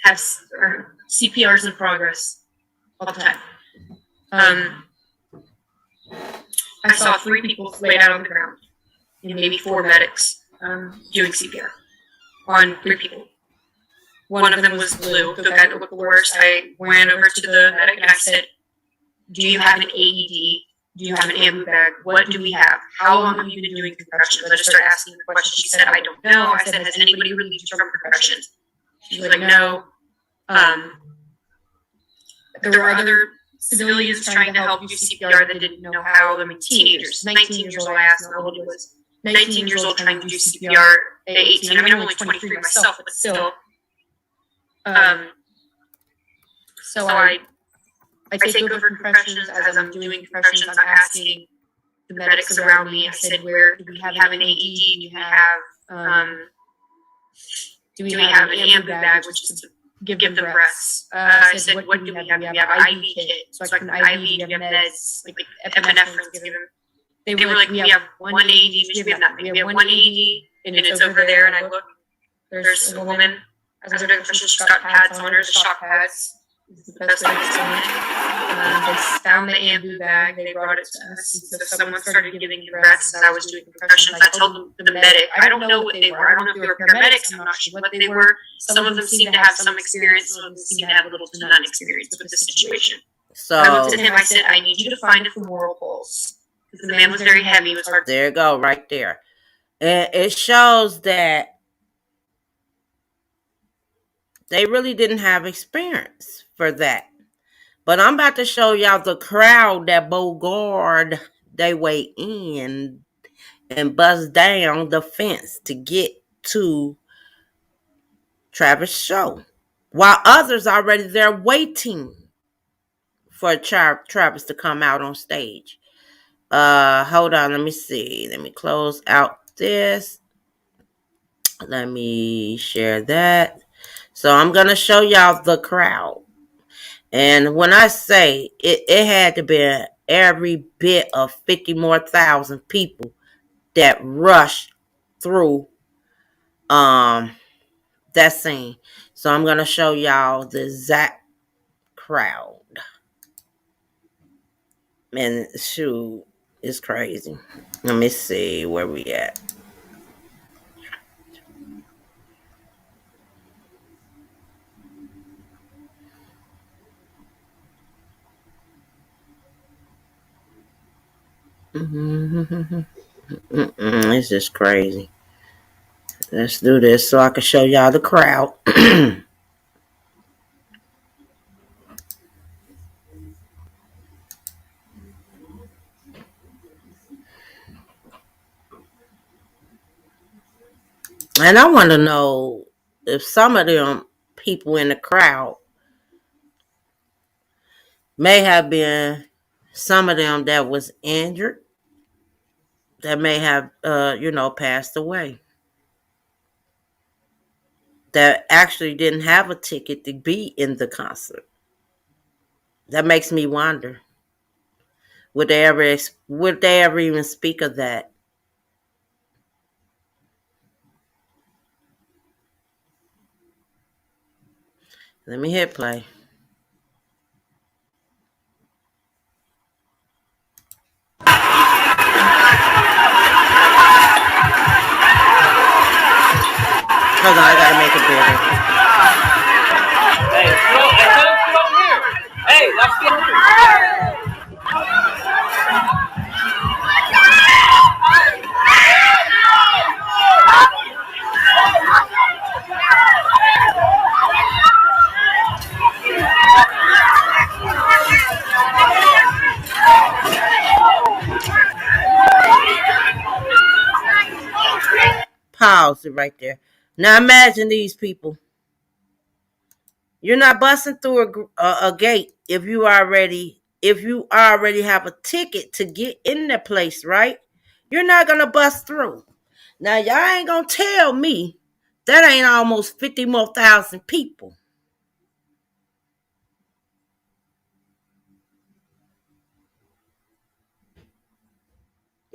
have CPRs in progress all the time. I saw 3 people laid out on the ground, and maybe 4 medics doing CPR on 3 people. One of them was blue, the guy that looked the worst. I ran over to the medic and I said, do you have an AED? Do you have an ambu bag? What do we have? How long have you been doing compressions? I just started asking her questions. She said, I don't know. I said, has anybody relieved you from compressions? She was like, no. There were other civilians trying to help do CPR that didn't know how. Teenagers, 19 years old. I asked how old he was. 19 years old trying to do CPR at 18. I'm only 23 myself, but still. So I take over compressions. As I'm doing compressions, I'm asking the medics around me. I said, where do we have an AED? Do we have an ambu bag, which is to give them breaths? I said, what do we have? Do we have an IV kit? So I can IV, do we have meds, like epinephrine to give them? They were like, we have one AED, which we have nothing. We have one AED, and it's over there. And I look, there's a woman, as I'm doing compressions, she's got pads on her, the shock pads. The best way to explain it. They found the ambu bag, they brought it to us, and so someone started giving me breaths as I was doing compressions. I told them, the medic, I don't know what they were. I don't know if they were paramedics, I'm not sure what they were. Some of them seemed to have some experience, some of them seemed to have little to none experience with the situation. So I looked at him, I said, I need you to find a femoral pulse. Because the man was very heavy, it was hard. There you go, right there. And it shows that They really didn't have experience for that. But I'm about to show y'all the crowd that Bogard they way in and bust down the fence to get to Travis' show. While others are already there waiting for Travis to come out on stage. Hold on, let me see. Let me close out this. Let me share that. So I'm gonna show y'all the crowd. And when I say it had to be every bit of 50 more thousand people that rushed through that scene. So I'm gonna show y'all the exact crowd. And shoot, it's crazy. Let me see where we at. It's just crazy. Let's do this so I can show y'all the crowd. And I want to know if some of them people in the crowd may have been some of them that was injured, that may have, passed away, that actually didn't have a ticket to be in the concert. That makes me wonder. Would they ever even speak of that? Let me hit play. Hold on, I gotta make it bigger. Hey, sit over here. Hey, let's get here. Pause it right there. Now imagine these people. You're not busting through a gate if you already have a ticket to get in the place, right? You're not gonna bust through. Now y'all ain't gonna tell me that ain't almost 50 more thousand people.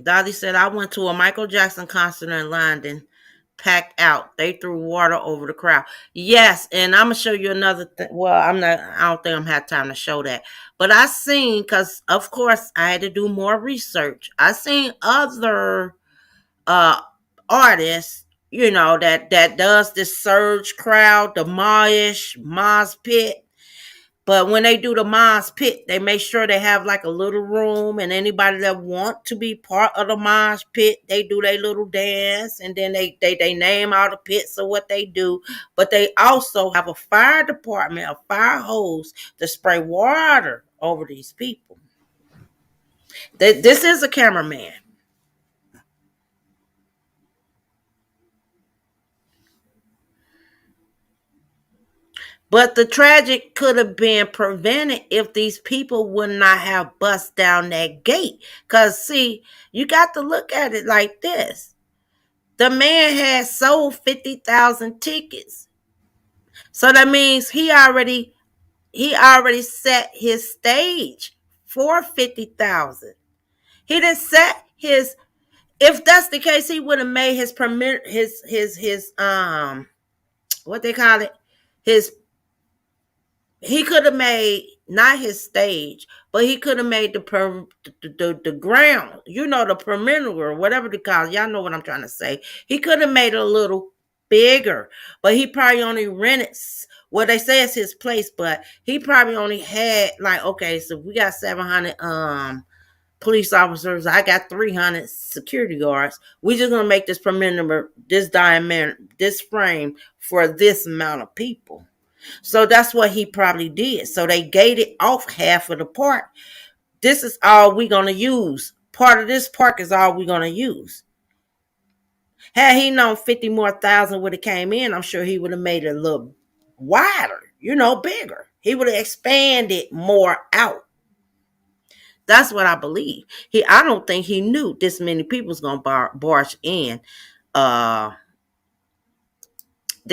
Dottie said, I went to a Michael Jackson concert in London, packed out. They threw water over the crowd. Yes, and I'm gonna show you another thing. Well, I don't think I'm have time to show that. But I seen, because of course I had to do more research. I seen other uh artists, that does this surge crowd, the Mosh Pit. But when they do the Mosh Pit, they make sure they have like a little room, and anybody that want to be part of the Mosh Pit, they do their little dance, and then they name all the pits of what they do. But they also have a fire department, a fire hose to spray water over these people. This is a cameraman. But the tragic could have been prevented if these people would not have bust down that gate. Because, see, you got to look at it like this. The man had sold 50,000 tickets. So that means he already set his stage for 50,000. He didn't set his, if that's the case, he would have made his permit his what they call it, his he could have made not his stage, but he could have made the ground, the perimeter or whatever they call it. Y'all know what I'm trying to say. He could have made it a little bigger, but he probably only rented. Well, they say it's his place, but he probably only had like, okay, so we got 700 police officers. I got 300 security guards. We just gonna make this perimeter, this diamond, this frame for this amount of people. So that's what he probably did. So they gated off half of the park. This is all we're going to use. Part of this park is all we're going to use. Had he known 50 more thousand would have came in, I'm sure he would have made it a little wider, bigger. He would have expanded more out. That's what I believe. I don't think he knew this many people was going to barge in the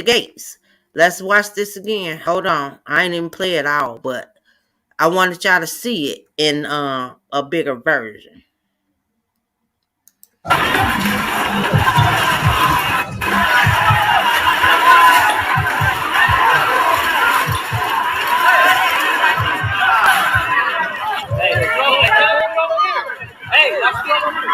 gates. Let's watch this again. Hold on. I ain't even play it all, but I wanted y'all to see it in a bigger version. Hey, let's go over here.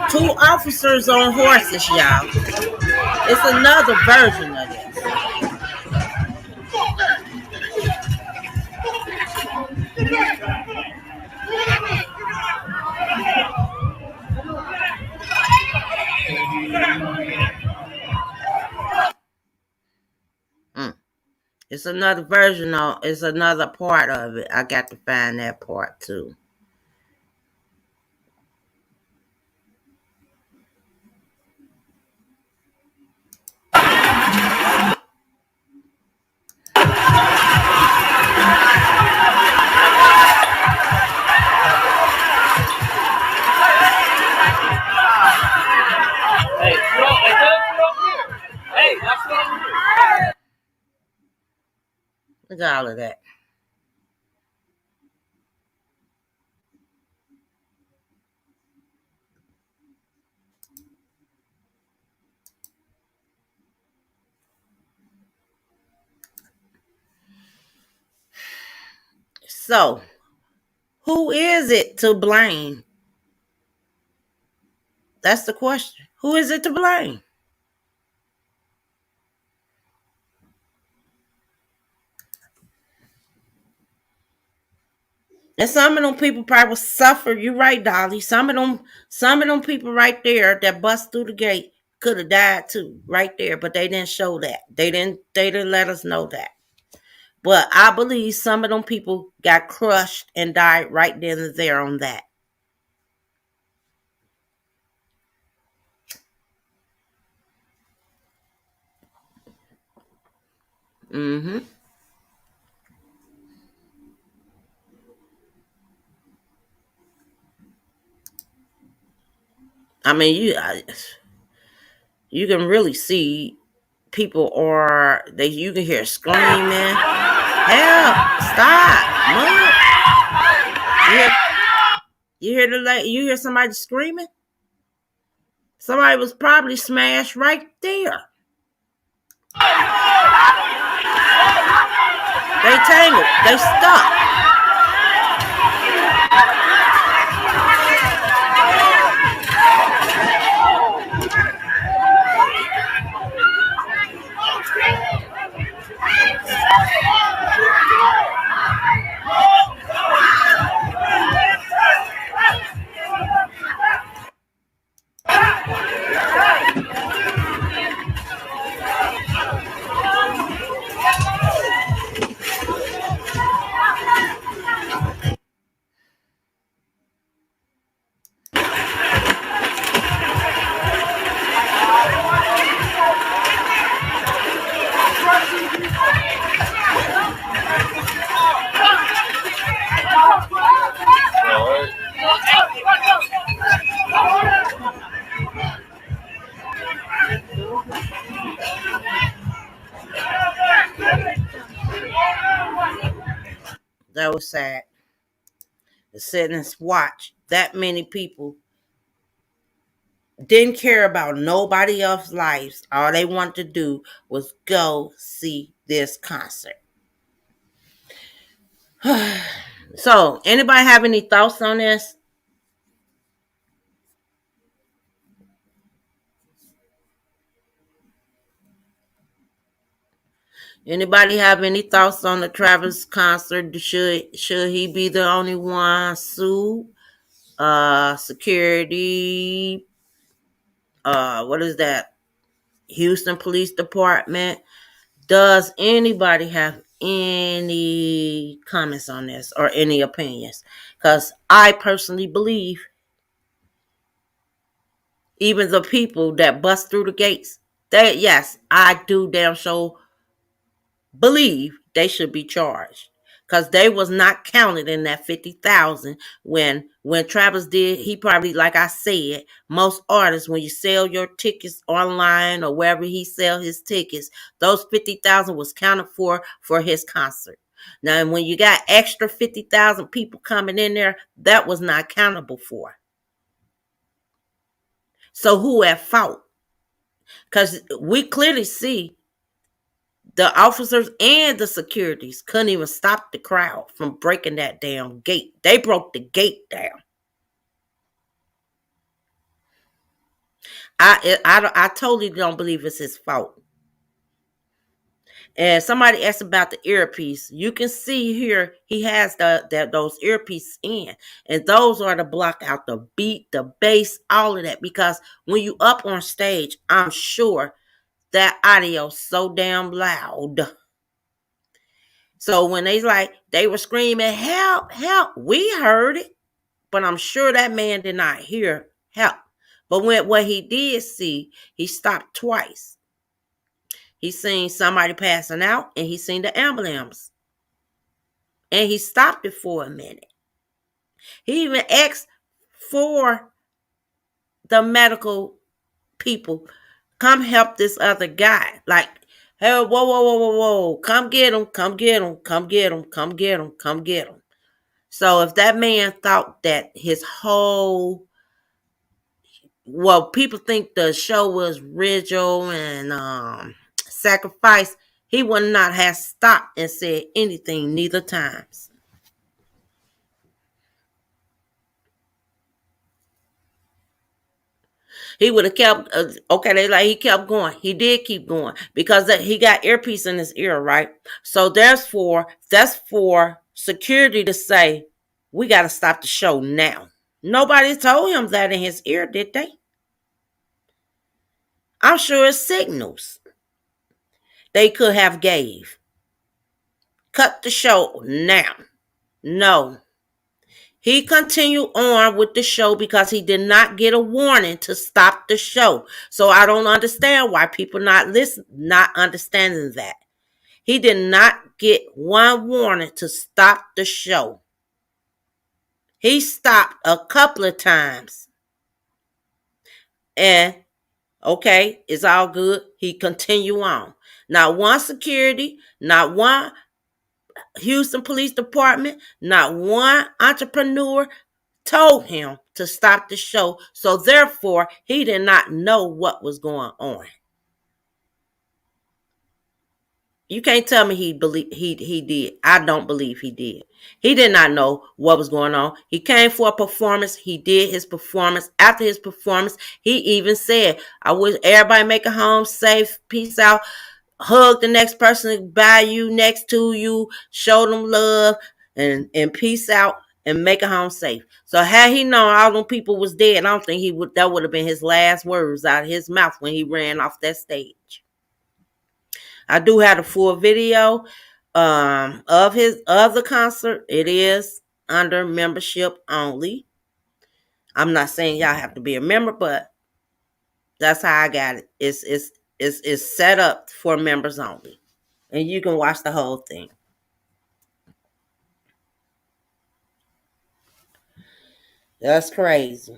Two officers on horses, y'all. It's another version of this. It's another version of it's another part of it. I got to find that part too. Look at all of that. So, who is it to blame? That's the question. Who is it to blame? And some of them people probably suffer. You're right, Dolly. Some of them people right there that bust through the gate could have died too, right there. But they didn't show that. They didn't let us know that. But I believe some of them people got crushed and died right then and there on that. Mm-hmm. I mean, you can really see people you can hear screaming, help, stop, move. You hear somebody screaming? Somebody was probably smashed right there. They tangled. They stuck. That was sad. To sit and watch that many people didn't care about nobody else's lives. All they wanted to do was go see this concert. So, anybody have any thoughts on this? Anybody have any thoughts on the Travis concert? Should he be the only one sued? Security. What is that? Houston Police Department. Does anybody have any comments on this or any opinions? Because I personally believe even the people that bust through the gates, that yes, I do damn sure believe they should be charged because they was not counted in that 50,000 when Travis did. He probably, like I said, most artists, when you sell your tickets online or wherever he sell his tickets, those 50,000 was counted for his concert. Now, when you got extra 50,000 people coming in there, that was not countable for. So who at fault? Because we clearly see the officers and the securities couldn't even stop the crowd from breaking that damn gate. They broke the gate down. I totally don't believe it's his fault. And somebody asked about the earpiece. You can see here he has those earpieces in, and those are to block out the beat, the bass, all of that. Because when you up on stage, I'm sure that audio's so damn loud. So when they were screaming, help, help, we heard it. But I'm sure that man did not hear help. But what he did see, he stopped twice. He seen somebody passing out and he seen the ambulance. And he stopped it for a minute. He even asked for the medical people, come help this other guy. Like, hey, whoa, whoa, whoa, whoa, whoa. Come get him, come get him, come get him, come get him, come get him. So if that man thought that his whole, well, people think the show was ritual and sacrifice, he would not have stopped and said anything neither times. He would have kept, he kept going. He did keep going because he got earpiece in his ear, right? So that's for security to say, we got to stop the show now. Nobody told him that in his ear, did they? I'm sure it's signals they could have gave. Cut the show now. No. He continued on with the show because he did not get a warning to stop the show. So I don't understand why people not understanding that. He did not get one warning to stop the show. He stopped a couple of times. And okay, it's all good. He continued on. Not one security, not one Houston Police Department, not one entrepreneur told him to stop the show. So therefore, he did not know what was going on. You can't tell me he did. I don't believe he did. He did not know what was going on. He came for a performance. He did his performance. After his performance, he even said, I wish everybody make it home safe. Peace out. Hug the next person by you, next to you. Show them love and peace out and make it home safe. So had he known all them people was dead, I don't think that would have been his last words out of his mouth when he ran off that stage. I do have the full video of the concert. It is under membership only. I'm not saying y'all have to be a member, but that's how I got it. It's set up for members only. And you can watch the whole thing. That's crazy.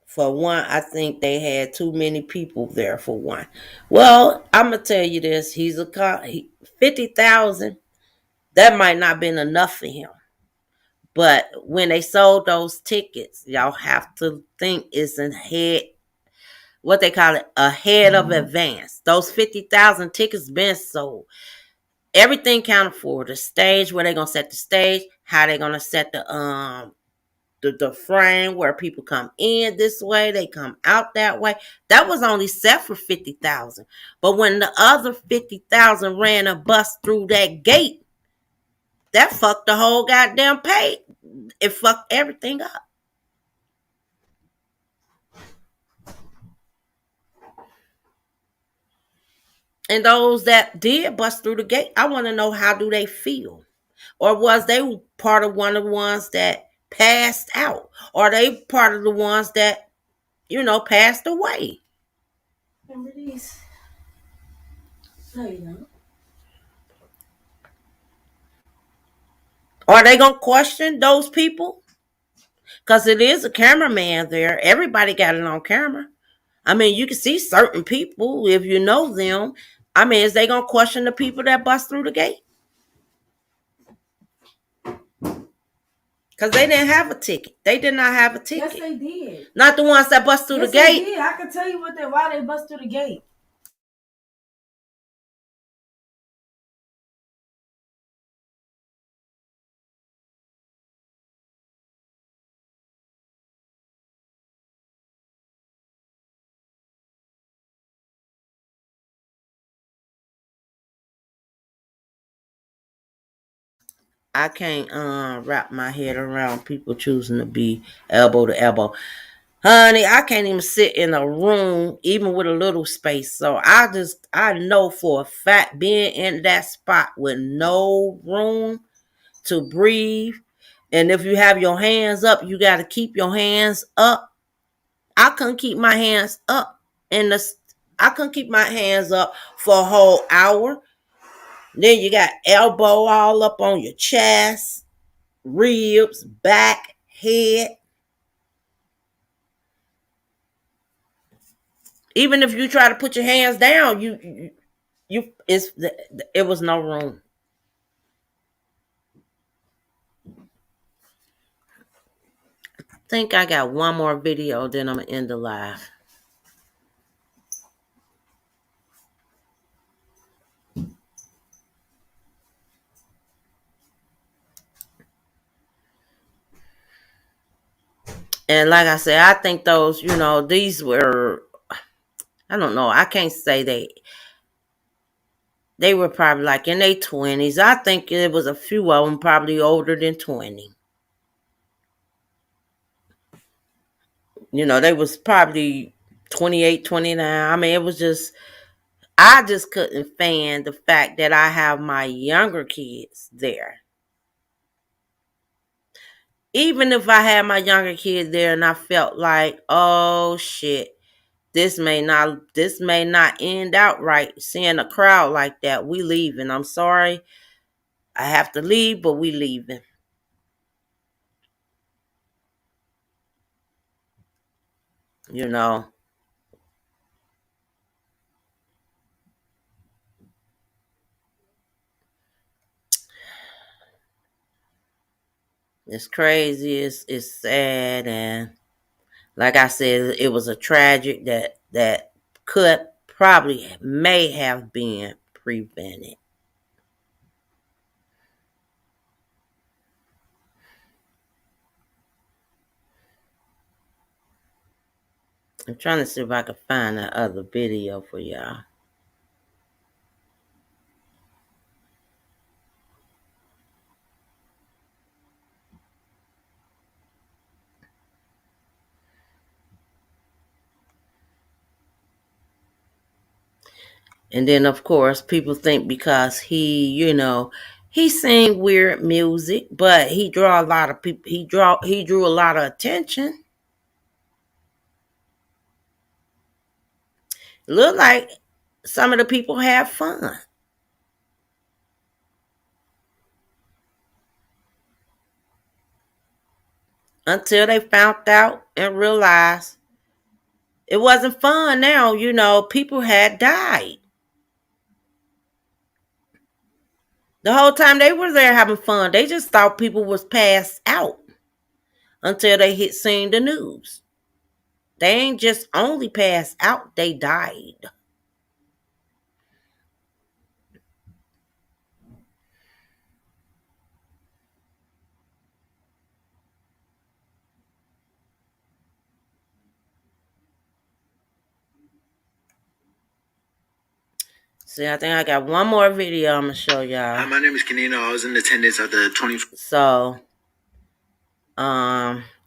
For one, I think they had too many people there for one. Well, I'm going to tell you this. He's 50,000. that might not have been enough for him. But when they sold those tickets, y'all have to think it's a head, what they call it, ahead of advance. Those 50,000 tickets been sold. Everything counted for. The stage, where they gonna set the stage, how they gonna set the frame where people come in this way, they come out that way. That was only set for 50,000. But when the other 50,000 ran a bus through that gate, that fucked the whole goddamn pay. It fucked everything up. And those that did bust through the gate, I want to know, how do they feel? Or was they part of one of the ones that passed out? Or are they part of the ones that, passed away? Remember these? No, you don't. Are they going to question those people? Because it is a cameraman there. Everybody got it on camera. I mean, you can see certain people if you know them. I mean, is they going to question the people that bust through the gate? Because they didn't have a ticket. They did not have a ticket. Yes, they did. Not the ones that bust through the gate. They did. I can tell you why they bust through the gate. I can't wrap my head around people choosing to be elbow to elbow. Honey, I can't even sit in a room, even with a little space. So I know for a fact, being in that spot with no room to breathe, and if you have your hands up, you got to keep your hands up. I couldn't keep my hands up, I couldn't keep my hands up for a whole hour. Then you got elbow all up on your chest, ribs, back, head. Even if you try to put your hands down, it was no room. I think I got one more video, then I'm gonna end the live. And like I said, I think those, these were, I don't know, I can't say they were probably like in their 20s. I think it was a few of them probably older than 20. They was probably 28, 29. I mean, it was just, I just couldn't fan the fact that I have my younger kids there. Even if I had my younger kids there and I felt like, oh shit, this may not end out right. Seeing a crowd like that, we leaving. I'm sorry, I have to leave, but we leaving. It's crazy. It's sad, and like I said, it was a tragic that could probably may have been prevented. I'm trying to see if I can find that other video for y'all. And then, of course, people think because he sang weird music, but he drew a lot of people. He drew a lot of attention. It looked like some of the people had fun until they found out and realized it wasn't fun. Now, people had died. The whole time they were there having fun. They just thought people was passed out until they seen the news. They ain't just only passed out, they died. See, I think I got one more video I'm gonna show y'all. Hi, my name is Kanino. I was in attendance at the 20. So,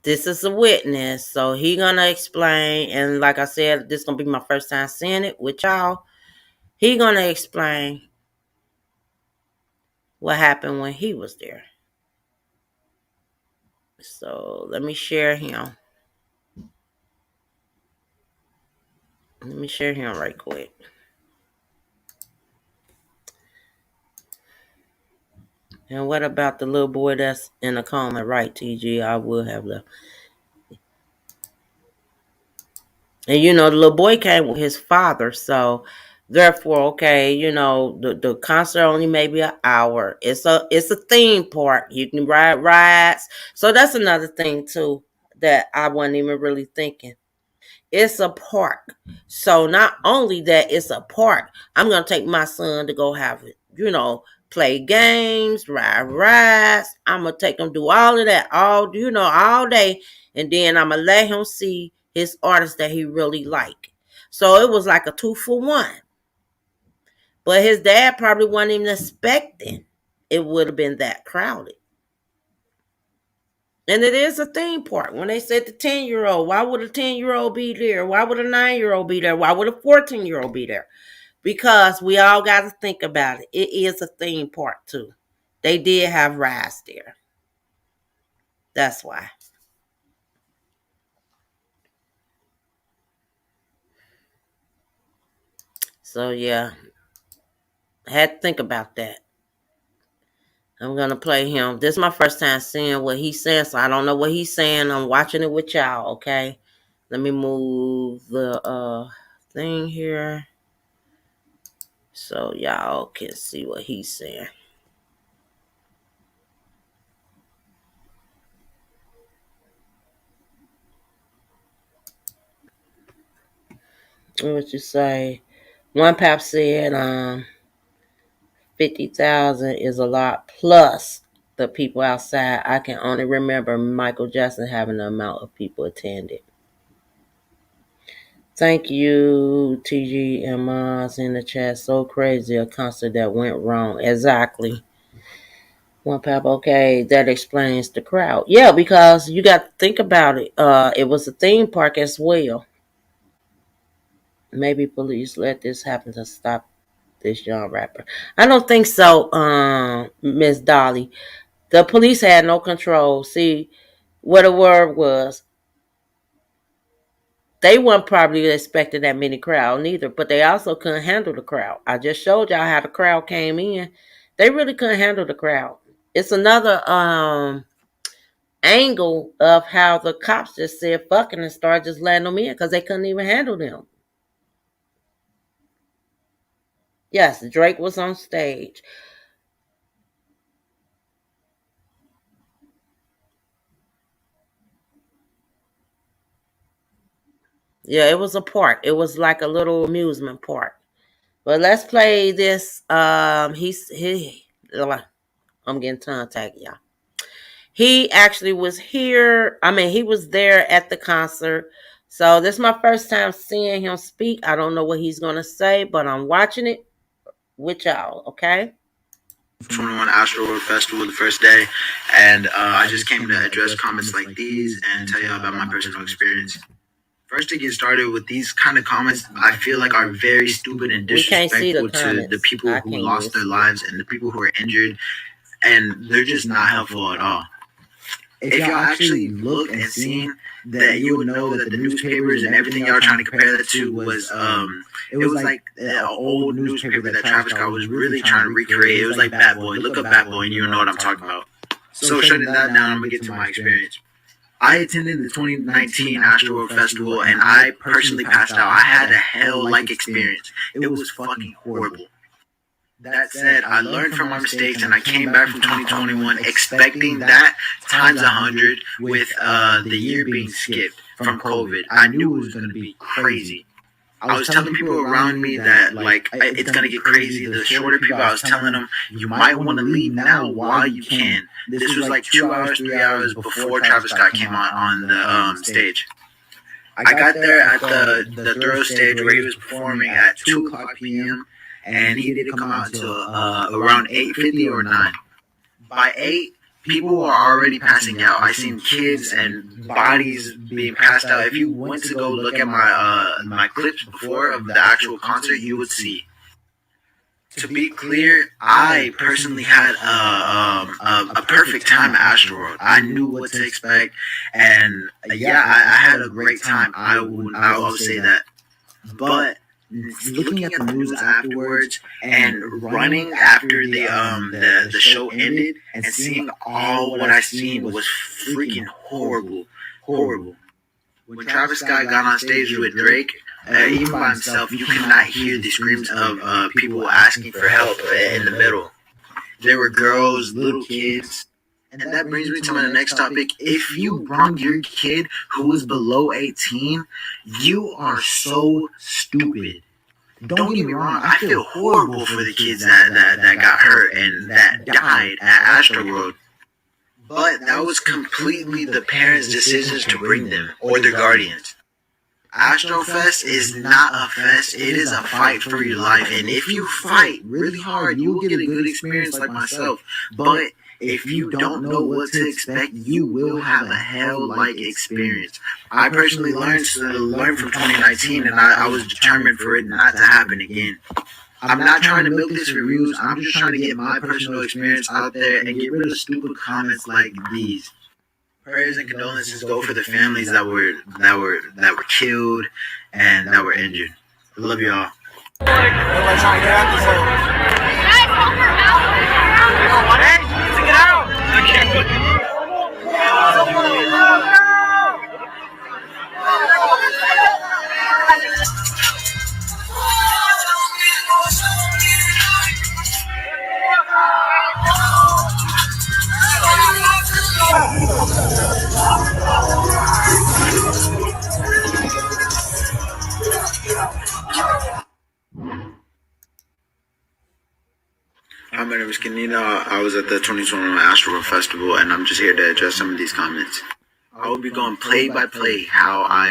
this is a witness, so he gonna explain, and like I said, this gonna be my first time seeing it with y'all. He gonna explain what happened when he was there. So let me share him. Let me share him right quick. And what about the little boy that's in a coma? Right, TG, I will have left. And you know, the little boy came with his father, so therefore, okay, you know, the concert only maybe an hour. It's a theme park. You can ride rides. So that's another thing too that I wasn't even really thinking. It's a park. So not only that it's a park, I'm gonna take my son to go have it, you know, play games, ride rides. I'm gonna take him do all of that all day, and then I'm gonna let him see his artist that he really like. So it was like a 2-for-1. But his dad probably wasn't even expecting it would have been that crowded. And it is a theme park. When they said the 10-year-old, why would a 10-year-old be there? Why would a 9-year-old be there? Why would a 14-year-old be there? Because we all got to think about it. It is a theme park too. They did have rides there. That's why. So yeah, I had to think about that. I'm gonna play him. This is my first time seeing what he's saying, so I don't know what he's saying. I'm watching it with y'all, okay? Let me move the thing here so y'all can see what he's saying. What you say? One pap said 50,000 is a lot plus the people outside. I can only remember Michael Jackson having the amount of people attended. Thank you, TG and Maz in the chat. So crazy, a concert that went wrong. Exactly. One pap, okay, that explains the crowd. Yeah, because you got to think about it. It was a theme park as well. Maybe police let this happen to stop this young rapper. I don't think so, Miss Dolly. The police had no control. See, what the word was, they weren't probably expecting that many crowd neither, but they also couldn't handle the crowd. I just showed y'all how the crowd came in. They really couldn't handle the crowd. It's another angle of how the cops just said fucking and started just letting them in because they couldn't even handle them. Yes, Drake was on stage. Yeah, it was a park. It was like a little amusement park. But let's play this. I'm getting tongue tagged, y'all. He actually was here. I mean, he was there at the concert. So this is my first time seeing him speak. I don't know what he's gonna say, but I'm watching it with y'all. Okay. 21 AstroWorld Festival the first day, and I just came to address comments like these and tell you about my personal experience. First, to get started with these kind of comments, I feel like are very stupid and disrespectful to the people who lost their lives and the people who are injured, and they're just not helpful at all. If y'all actually look and seen that, you would know that the newspapers and everything y'all trying to compare that to was it was like an old newspaper that Travis Scott was really trying to recreate. It was like Bad Boy. Look up Bad Boy and you know what I'm talking about. So shutting that down, I'm gonna get to my experience. I attended the 2019 AstroWorld Festival and I personally passed out. I had a hell-like experience. It was fucking horrible. That said, I learned from my mistakes, and I came back from 2021 expecting that times 100 with the year being skipped from COVID. I knew it was going to be crazy. I was telling people around me that, like, it's going to get crazy. The shorter people, I was telling them, you might want to leave now while you can. This was like 2 hours, 3 hours before Travis Scott came on the stage. I got there at the throw stage where he was performing at 2 o'clock p.m., and he didn't come out until around 8:50 or 9. By 8, people were already passing out. I seen kids and bodies being passed out. If you went to go look at my clips before of the actual concert, you would see. To be clear, I personally had a perfect time at AstroWorld. I knew what to expect, and yeah, I had a great time. I will say that. But looking at the news afterwards and running after the show ended and seeing all what I seen was freaking horrible. When Travis Scott got on stage with Drake, even by himself, you could not hear the screams of people asking for help in the middle. There were girls, little kids. And that brings me to my next topic. If you brought your kid who was below 18, you are so stupid. Don't get me wrong, I feel horrible for the kids that got hurt and that died at AstroWorld. But that was completely the parents' decisions to bring them, or their guardians. Astrofest is not a fest, it is a fight for your life. And if you fight really hard, you will get a good experience like myself. But if you don't know what to expect, you will have a hell-like experience. I personally learned from 2019, and I was determined for it not to happen again. I'm not trying to milk this for views. I'm just trying to get my personal experience out there and get rid of stupid comments like these. Prayers and condolences go for the families that were killed and that were injured. I love y'all. Everybody trying to get out this hole. Guys, help her out. Hey, you need to get out. I can't put it. Hi, my name is Kenina. I was at the 2021 AstroWorld Festival, and I'm just here to address some of these comments. I will be going play by play how I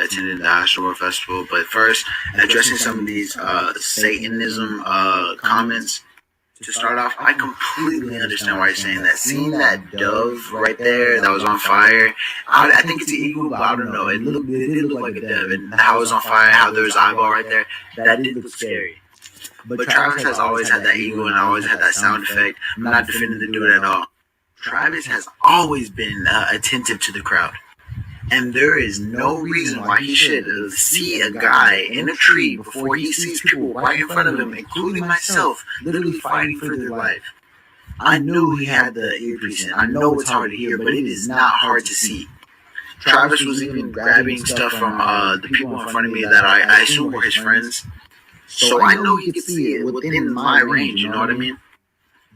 attended the AstroWorld Festival, but first, addressing some of these Satanism comments. To start off, I completely understand why you're saying that. Seeing that dove right there that was on fire, I think it's an eagle, but I don't know. It did look like a dove, and how it was on fire, how there was an eyeball right there, that did look scary. But Travis has always had that eagle and always had that sound effect. I'm not defending the dude at all. Travis has always been attentive to the crowd. And there is no reason why he should see a guy in a tree before he sees people right in front of him, including myself, literally fighting for their life. I knew he had the earpiece in. I know it's hard to hear, but it is not hard to see. Travis was even grabbing stuff from the people in front of me that I assume were his friends. So I know he could see it within my range, you know what I mean?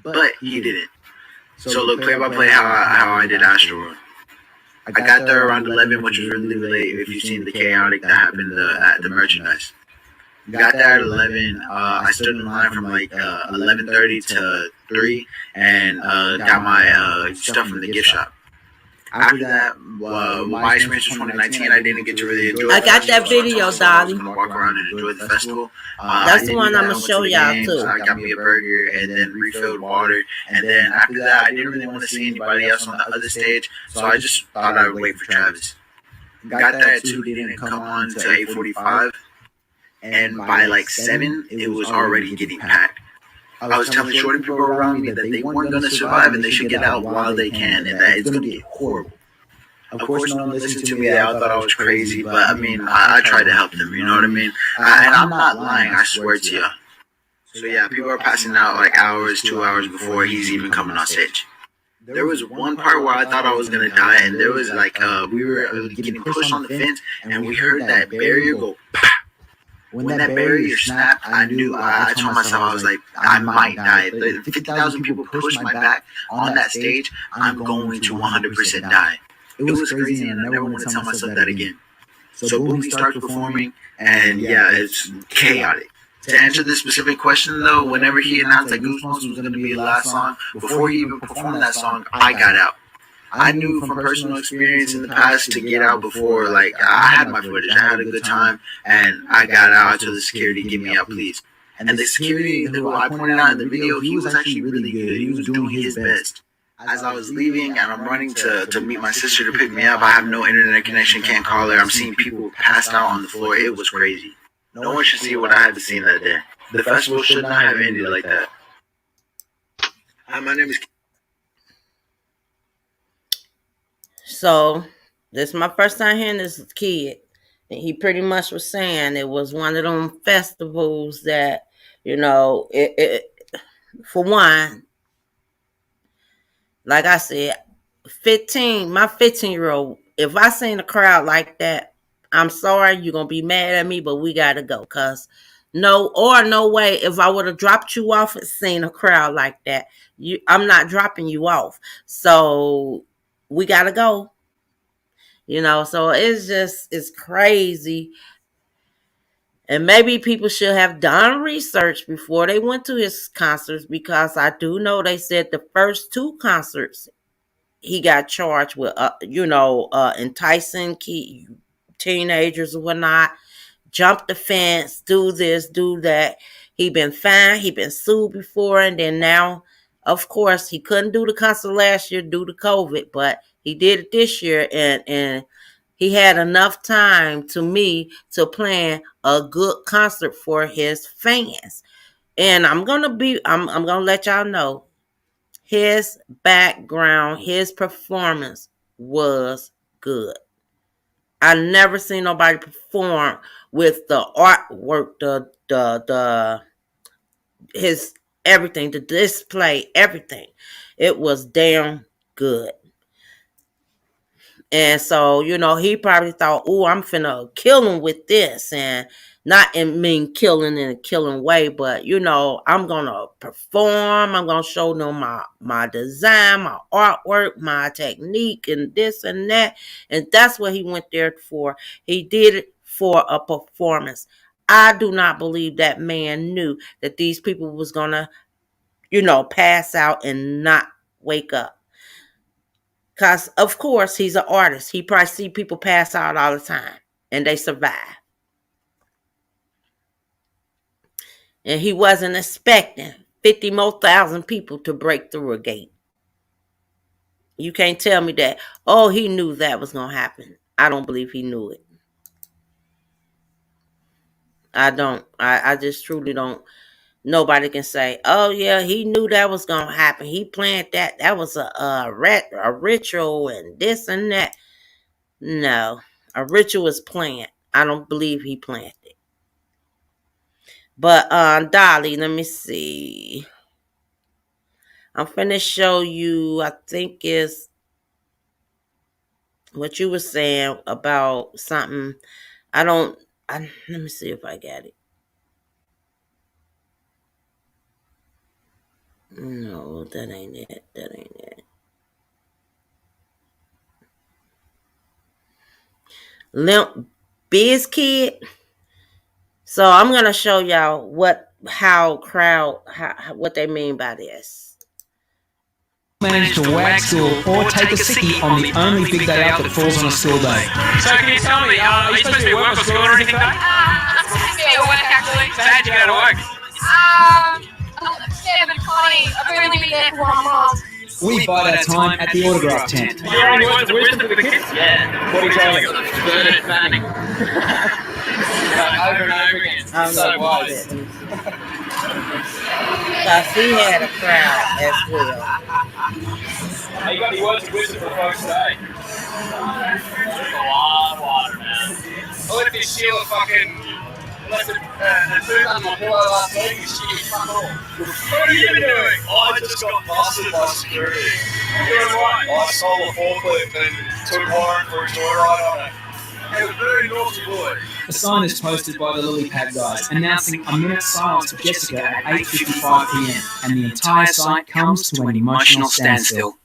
But he didn't. So look, play by play how I did AstroWorld. I got there around 11, which was really late if you've seen the chaotic that happened at the merchandise. Got there at 11. I stood in line from like 11:30 to 3 and got my stuff from the gift shop. After that, my experience was 2019. I didn't get to really enjoy. I got that video, darling. darling. Walk around and enjoy the festival. That's the one I'm gonna show y'all too. I got me a burger and then refilled water. And then after that, I didn't really want to see anybody else on the other stage, so I just thought I would wait for Travis. Got there at 2. He didn't come on to 8:45, and by like 7, it was already getting packed. I was telling shorty people around me that they weren't going to survive and they should get out while they can, and that it's going to get horrible. Of course, no one listened to me. They all thought I was crazy, but I mean, I tried to help them, you know what I mean? And I'm not lying, I swear to you. So yeah, people are passing out like hours, 2 hours before he's even coming on stage. There was one part where I thought I was going to die, and there was like, we were getting pushed on the fence, and we heard that barrier go pop. when that barrier snapped, I knew. I told myself, I was like, I might die. If 50,000 people push my back on that stage, I'm going to 100% die. It was crazy, and I never want to tell myself that again. So boom, he starts performing, and yeah, it's chaotic. To answer this specific question though, whenever he announced that Goosebumps was going to be the last song, before he even performed that song, I got out. I knew from personal experience in the past to get out before, like, I had my footage, I had a good time, and I got out. I told the security, get me out, please. And the security, who I pointed out in the video, he was actually really good. He was doing his best. As I was leaving and I'm running to meet my sister to pick me up, I have no internet connection, can't call her. I'm seeing people passed out on the floor. It was crazy. No one should see what I had to see that day. The festival should not have ended like that. Hi, my name is... So, this is my first time hearing this kid. And he pretty much was saying it was one of them festivals that, you know, for one, like I said, my 15-year-old, if I seen a crowd like that, I'm sorry, you're going to be mad at me, but we got to go. Because no way, if I would have dropped you off and seen a crowd like that, I'm not dropping you off. So we got to go. You know, so it's crazy. And maybe people should have done research before they went to his concerts, because I do know they said the first 2 concerts he got charged with, enticing teenagers or whatnot, jump the fence, do this, do that. He been fined, he been sued before, and then now, of course, he couldn't do the concert last year due to COVID, but he did it this year, and he had enough time to plan a good concert for his fans. And I'm gonna let y'all know, his background, his performance was good. I never seen nobody perform with the artwork, his everything, the display, everything. It was damn good. And so, he probably thought, "Oh, I'm finna kill him with this," and not mean killing in a killing way, but I'm gonna perform. I'm gonna show them my design, my artwork, my technique, and this and that. And that's what he went there for. He did it for a performance. I do not believe that man knew that these people was gonna, pass out and not wake up. Because, of course, he's an artist. He probably see people pass out all the time, and they survive. And he wasn't expecting 50 more thousand people to break through a gate. You can't tell me that, he knew that was going to happen. I don't believe he knew it. I don't. I just truly don't. Nobody can say, "Oh, yeah, he knew that was going to happen. He planned that. That was a ritual and this and that." No, a ritual is planned. I don't believe he planned it. But Dolly, let me see. I'm finna show you, I think is what you were saying about something. Let me see if I got it. No, that ain't it. Limp Bizkit. So I'm gonna show y'all what they mean by this. Manage to wag school or take a sickie on the only big day out that falls on a school day. So can you tell me, are you supposed to be at work or school or anything? I'm supposed to be at work actually. So how'd you go to work? 7:20. I've only been there for 1 month. We bide our time at the autograph tent. You're only words of wisdom for the kids? Yeah. What are you telling them? Burn it, fanning. Over and over again. I'm So wise. Because he had a crowd as well. Hey, you got any words of wisdom for folks today? Drink a lot of water, man. I left this Sheila left a food on my pillow last week and she fuck all. What have you been doing? I just got busted by security. Doing what? I stole a forklift and took Warren for a joyride on it. A very naughty boy. A sign is posted by the lily pad guys announcing a minute's silence for Jessica at 8:55 p.m. and the entire site comes to an emotional standstill.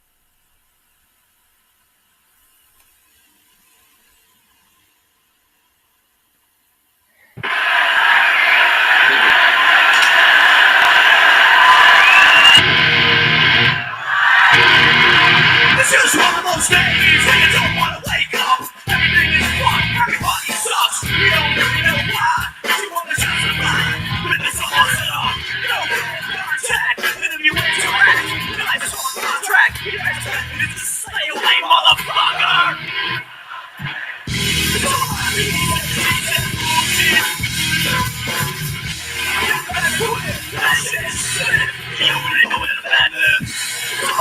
This is one of those days when you don't want to wake up. Everything is fun, everybody sucks. You don't really know why, but you want to justify. But it's all set up. You don't get contact, and if you interact, you guys are on contract. You guys expect me to just stay away, motherfucker. It's all about me.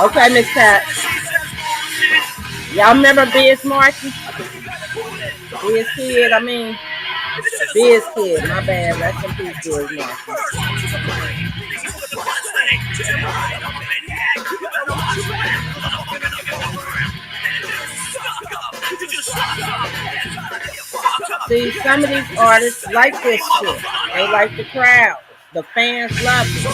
Okay, Miss Pat. Y'all remember Biz Markie? Biz Kid, I mean. Biz Kid, my bad. Rest in peace, Biz Markie. See, some of these artists like this shit. They like the crowd. The fans love it.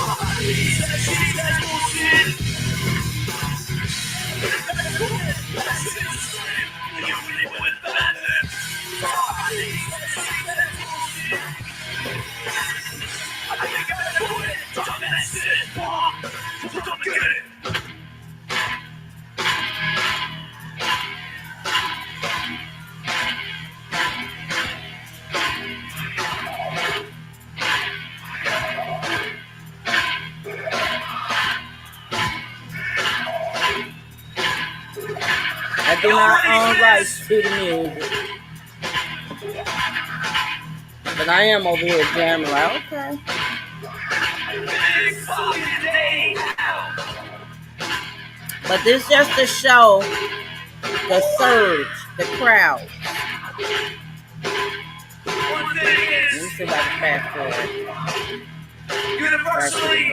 I do not own rights to the music. But I am over here jamming like, okay. But this just to show the surge, the crowd. Let me see if I can fast forward. Universally,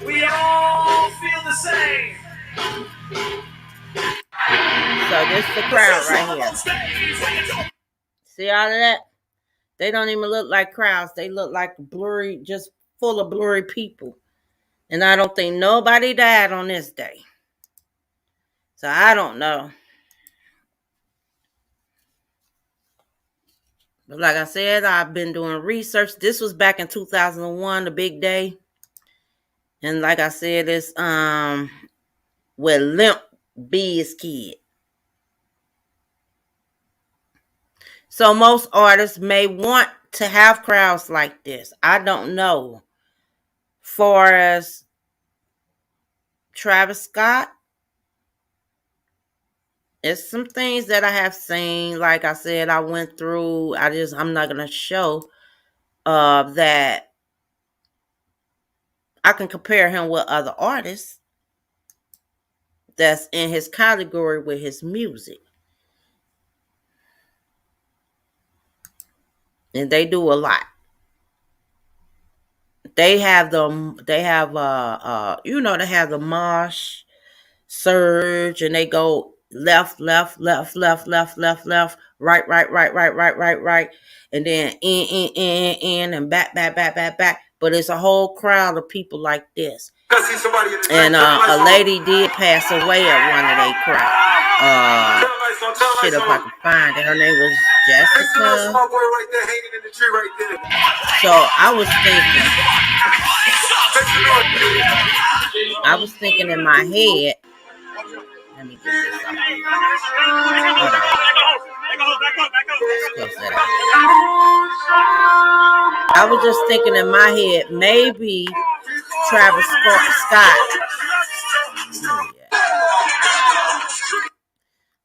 we all feel the same. So this is the crowd right here. See all of that? They don't even look like crowds. They look like blurry, just full of blurry people. And I don't think nobody died on this day. So I don't know. But like I said, I've been doing research. This was back in 2001, the big day. And like I said, it's with Limp Bizkit. So most artists may want to have crowds like this. I don't know. For as Travis Scott, it's some things that I have seen. Like I said, I went through. I'm not gonna show that I can compare him with other artists that's in his category with his music. And they do a lot. They have the mosh surge, and they go left, right, and then in, and back. But it's a whole crowd of people like this. And a lady did pass away at one of their crowd. Shit, if I can find it. Her name was Jessica. So I was thinking in my head. Let me get this up. I was just thinking in my head, maybe Travis Scott.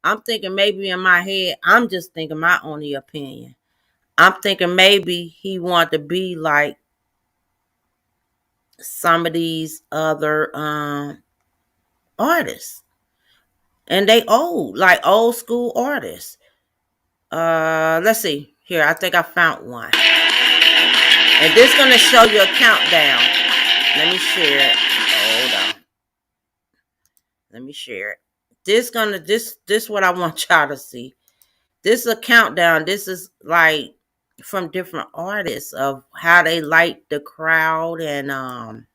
I'm thinking maybe in my head, I'm just thinking my only opinion. I'm thinking maybe he wanted to be like some of these other artists. And they old, like old school artists. Let's see. Here, I think I found one. And this is going to show you a countdown. Let me share it. Hold on. Let me share it. This what I want y'all to see. This is a countdown. This is like from different artists of how they light the crowd, and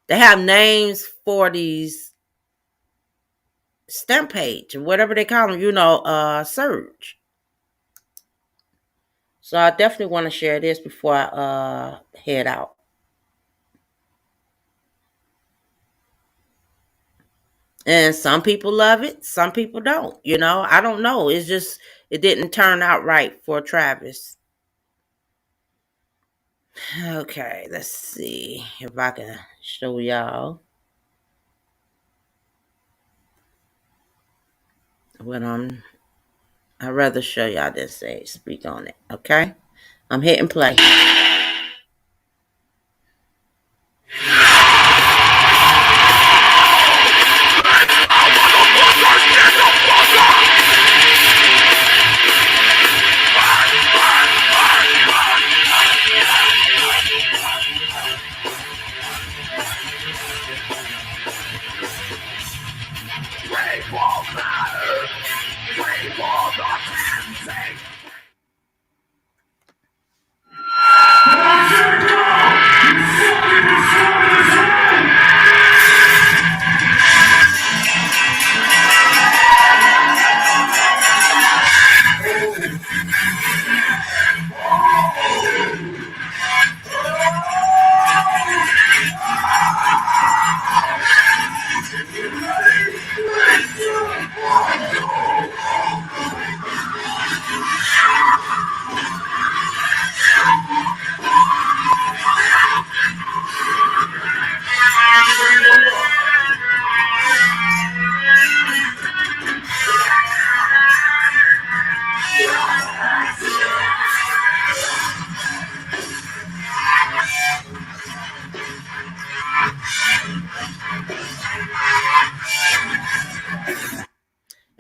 they have names for these stamp page or whatever they call them, surge. So I definitely want to share this before I head out. And some people love it, some people don't. I don't know. It's just it didn't turn out right for Travis. Okay, let's see if I can show y'all what I'd rather show y'all than say speak on it. Okay, I'm hitting play.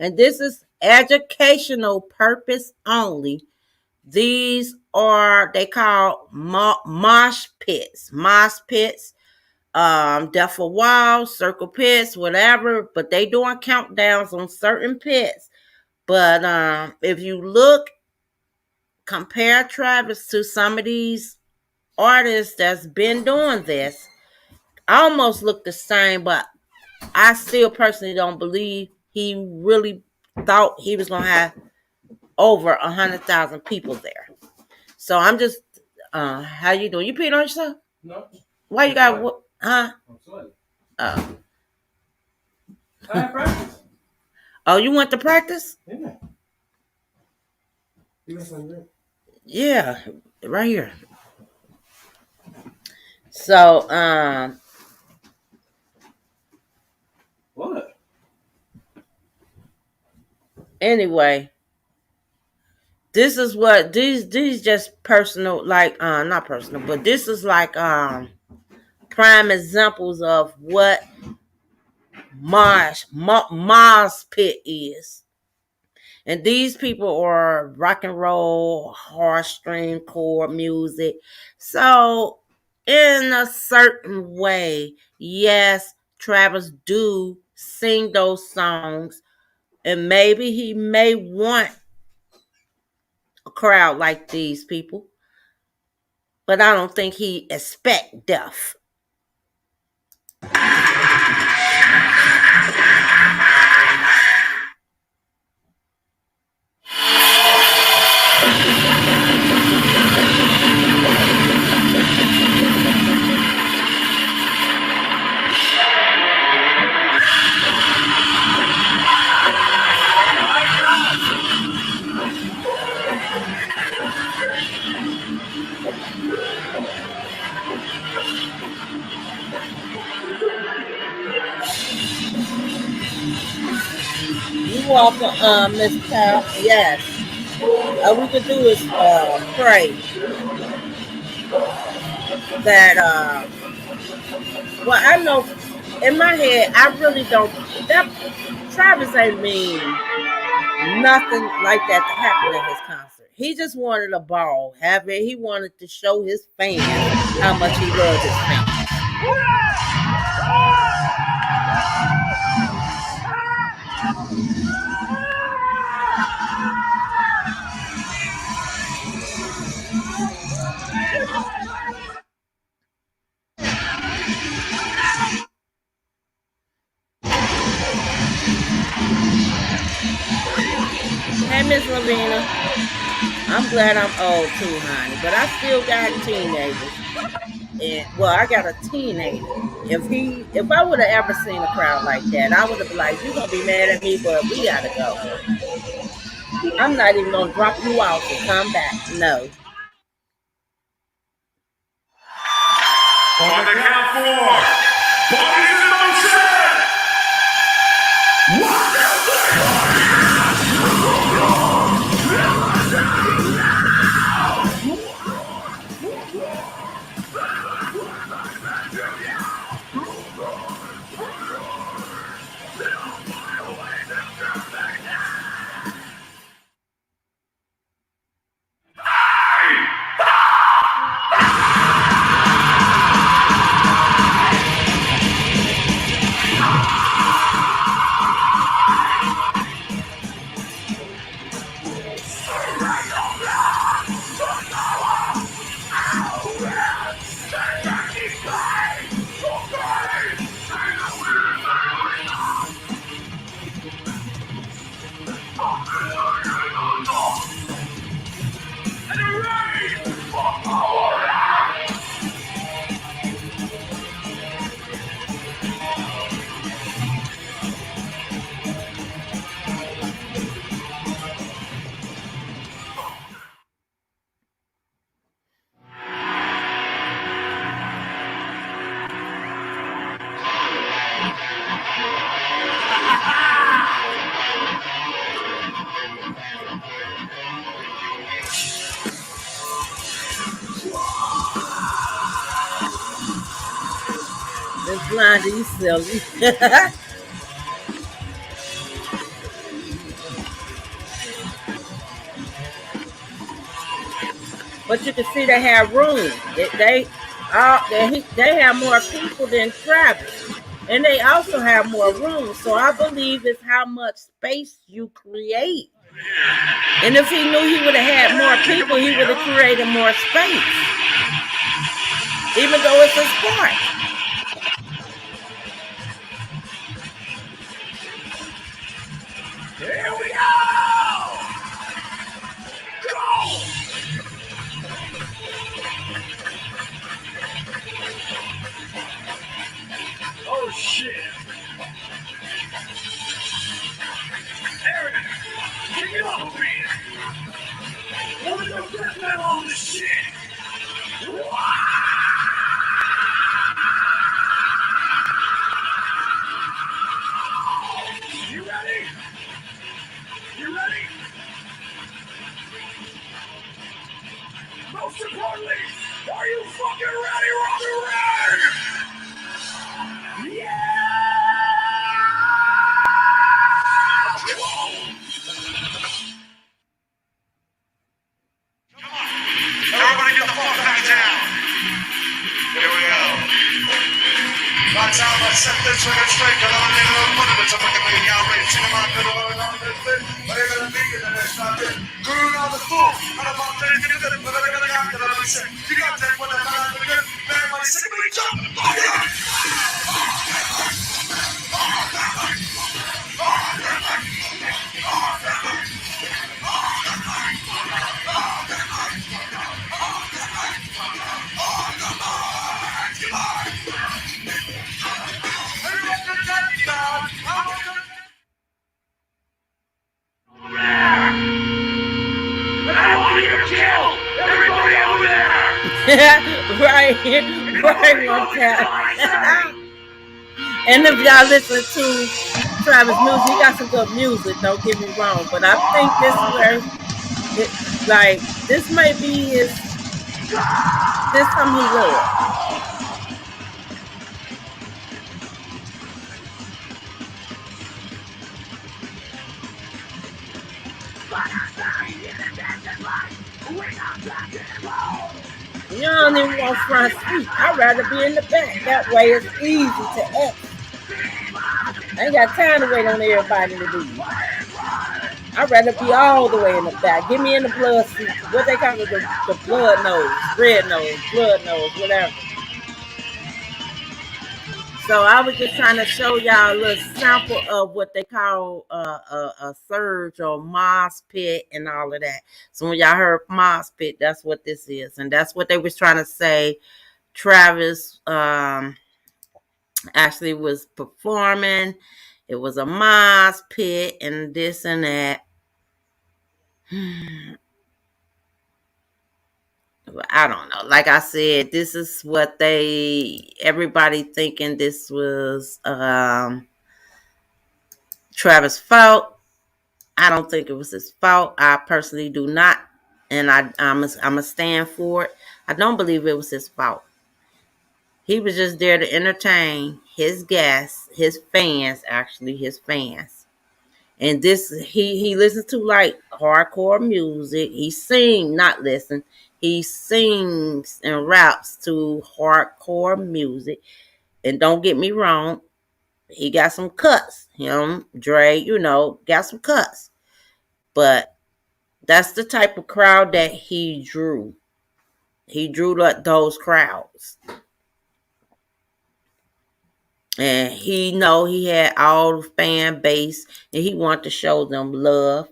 And this is educational purpose only. These are they call mosh pits. Mosh pits, duffel walls, circle pits, whatever. But they doing countdowns on certain pits. But if you look, compare Travis to some of these artists that's been doing this, almost look the same, but I still personally don't believe he really thought he was gonna have over 100,000 people there. So I'm just, how you doing? You peed on yourself? No. Why you got what? Huh? I'm sweaty. Oh. I had practice. Oh, you went to practice? Yeah. You got some drink? Yeah, right here. So, what? Anyway, this is what these just personal, like not personal, but this is like prime examples of what Mars pit is. And these people are rock and roll, heartstring, chord music. So in a certain way, yes, Travis do sing those songs, and maybe he may want a crowd like these people, but I don't think he expect death. You welcome, Miss Carol. Yes. All we can do is pray that well, I know in my head I really don't that Travis ain't mean nothing like that to happen at his concert. He just wanted a ball. He wanted to show his fans how much he loved his fans. Lavina. I'm glad I'm old too, honey, but I still got teenagers. And well, I got a teenager. If I would have ever seen a crowd like that, I would have been like, "You gonna be mad at me, but we gotta go. I'm not even gonna drop you off and come back." No. On the count four, bodies in motion! This blondie silly. But you can see they have room. They have more people than Travis, and they also have more room. So I believe it's how much space you create. And if he knew he would have had more people, he would have created more space, even though it's a sport. Here we go! Oh shit! Aaron, kick it off over here! Wanna go death metal on this shit? You ready? You ready? Most importantly, are you fucking ready, Robbie Ray? Yeah! Everybody get the fuck back down. Here we go. By the time I set this record straight, cause I'm a nigga who put it in some fucking nigga, y'all ready to sing about the one on this bit? But they're gonna be in the next time. Guru on the fool. I'm about to get it, but they're gonna get it. I'm saying, you gotta take what they're gonna do. Everybody sick of each other. Right, Montana. And if y'all listen to Travis music, he got some good music, don't get me wrong. But I think this may be this something he loves. You don't even want front seat. I'd rather be in the back. That way it's easy to exit. I ain't got time to wait on everybody to leave. I'd rather be all the way in the back. Get me in the blood seat. What they call it, the blood nose, red nose, blood nose, whatever. So I was just trying to show y'all a little sample of what they call a surge or moss pit and all of that. So when y'all heard moss pit, that's what this is, and that's what they was trying to say. Travis actually was performing. It was a moss pit and this and that. I don't know. Like I said, this is what everybody thinking this was Travis' fault. I don't think it was his fault. I personally do not, and I'm a stand for it. I don't believe it was his fault. He was just there to entertain his guests, his fans, actually his fans. And this he listens to like hardcore music. He sings, not listen. He sings and raps to hardcore music. And don't get me wrong, he got some cuts. Him, Dre, got some cuts. But that's the type of crowd that he drew. He drew those crowds. And he had all the fan base and he wanted to show them love.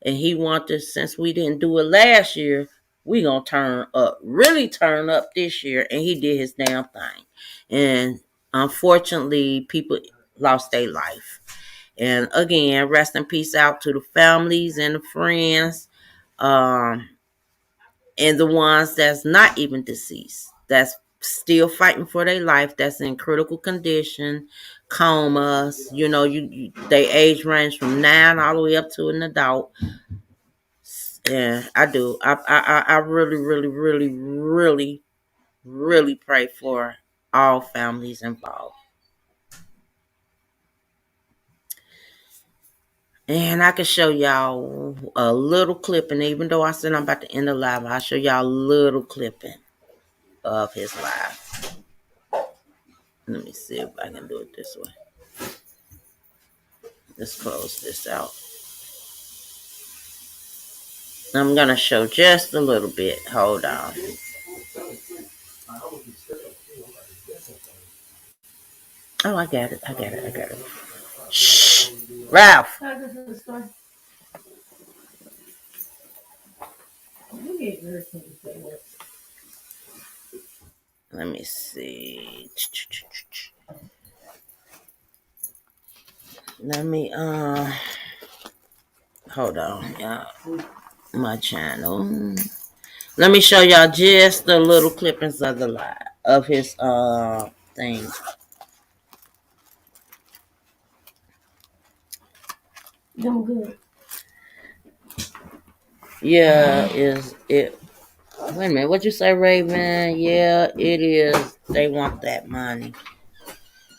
And he wanted, since we didn't do it last year, we gonna really turn up this year. And he did his damn thing. And unfortunately, people lost their life. And again, rest in peace out to the families and the friends. And the ones that's not even deceased, that's still fighting for their life, that's in critical condition, comas, they age range from 9 all the way up to an adult. Yeah, I do. I really, really, really, really, really pray for all families involved. And I can show y'all a little clipping, even though I said I'm about to end the live, I'll show y'all a little clipping of his live. Let me see if I can do it this way. Let's close this out. I'm going to show just a little bit. Hold on. Oh, I got it. Shh. Ralph. Let me see. Let me hold on, y'all. My channel. Let me show y'all just the little clippings of the live of his thing. Them good. Yeah, is it? Wait a minute, what you say, Raven? Yeah, it is. They want that money.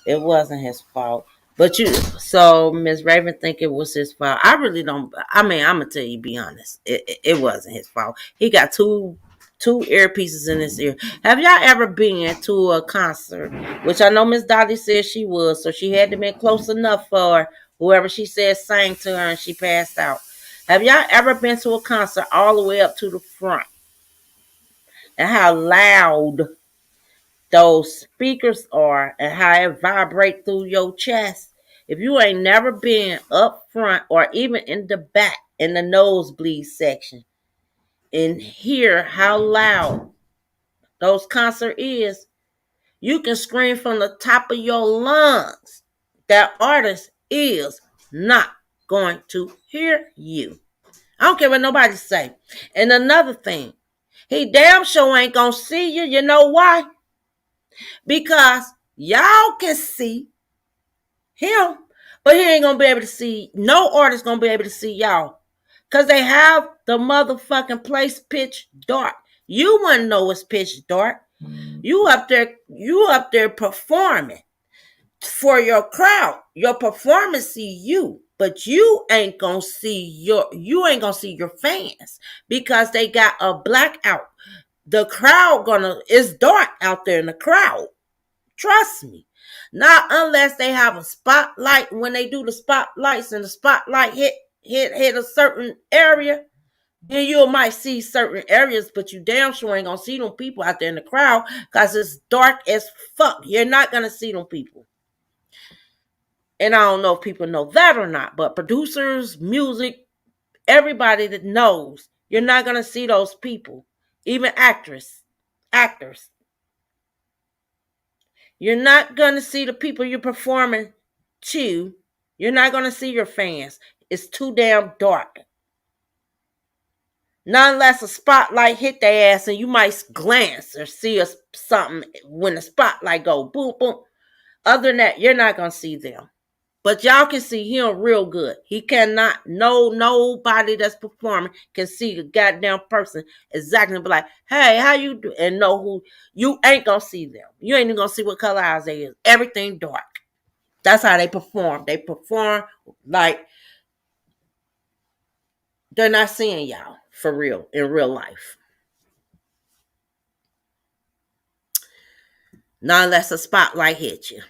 It wasn't his fault. But so Miss Raven think it was his fault. I really don't. I mean, I'm gonna tell you, be honest. It wasn't his fault. He got two earpieces in his ear. Have y'all ever been to a concert? Which I know Miss Dottie said she was, so she had to be close enough for whoever she said sang to her and she passed out. Have y'all ever been to a concert all the way up to the front? And how loud those speakers are and how it vibrate through your chest. If you ain't never been up front or even in the back in the nosebleed section and hear how loud those concert is, you can scream from the top of your lungs. That artist is not going to hear you. I don't care what nobody say. And another thing, he damn sure ain't gonna see you. You know why? Because y'all can see him, but he ain't gonna be able to see. No artist gonna be able to see y'all, cause they have the motherfucking place pitch dark. You wouldn't know it's pitch dark. You up there performing for your crowd. Your performance see you, but you ain't gonna see your fans because they got a blackout. The crowd it's dark out there in the crowd. Trust me. Not unless they have a spotlight. When they do the spotlights and the spotlight hit a certain area, then you might see certain areas, but you damn sure ain't gonna see them people out there in the crowd because it's dark as fuck. You're not gonna see them people. And I don't know if people know that or not, but producers, music, everybody that knows, you're not going to see those people, even actors. You're not going to see the people you're performing to. You're not going to see your fans. It's too damn dark. Not unless a spotlight hit their ass and you might glance or see something when the spotlight go boom, boom. Other than that, you're not going to see them. But y'all can see him real good. He cannot, nobody that's performing can see a goddamn person exactly be like, hey, how you do? And know who, you ain't gonna see them. You ain't even gonna see what color eyes they is. Everything dark. That's how they perform. They perform like they're not seeing y'all for real in real life. Not unless a spotlight hit you.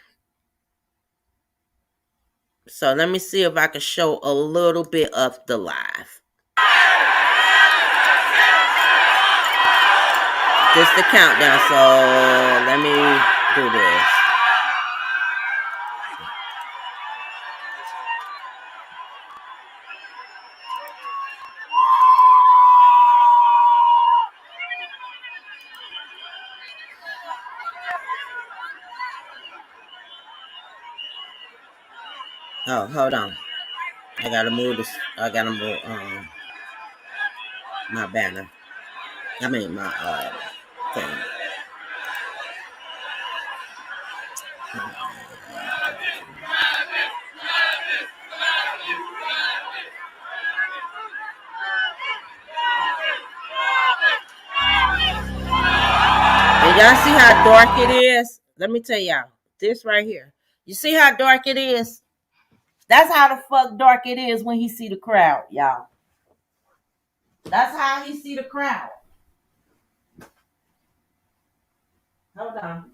So let me see if I can show a little bit of the live. This the countdown, so let me do this. Oh, hold on. I gotta move this. I gotta move my banner. I mean my thing. And y'all see how dark it is? Let me tell y'all. This right here. You see how dark it is? That's how the fuck dark it is when he see the crowd, y'all. That's how he see the crowd. Hold on.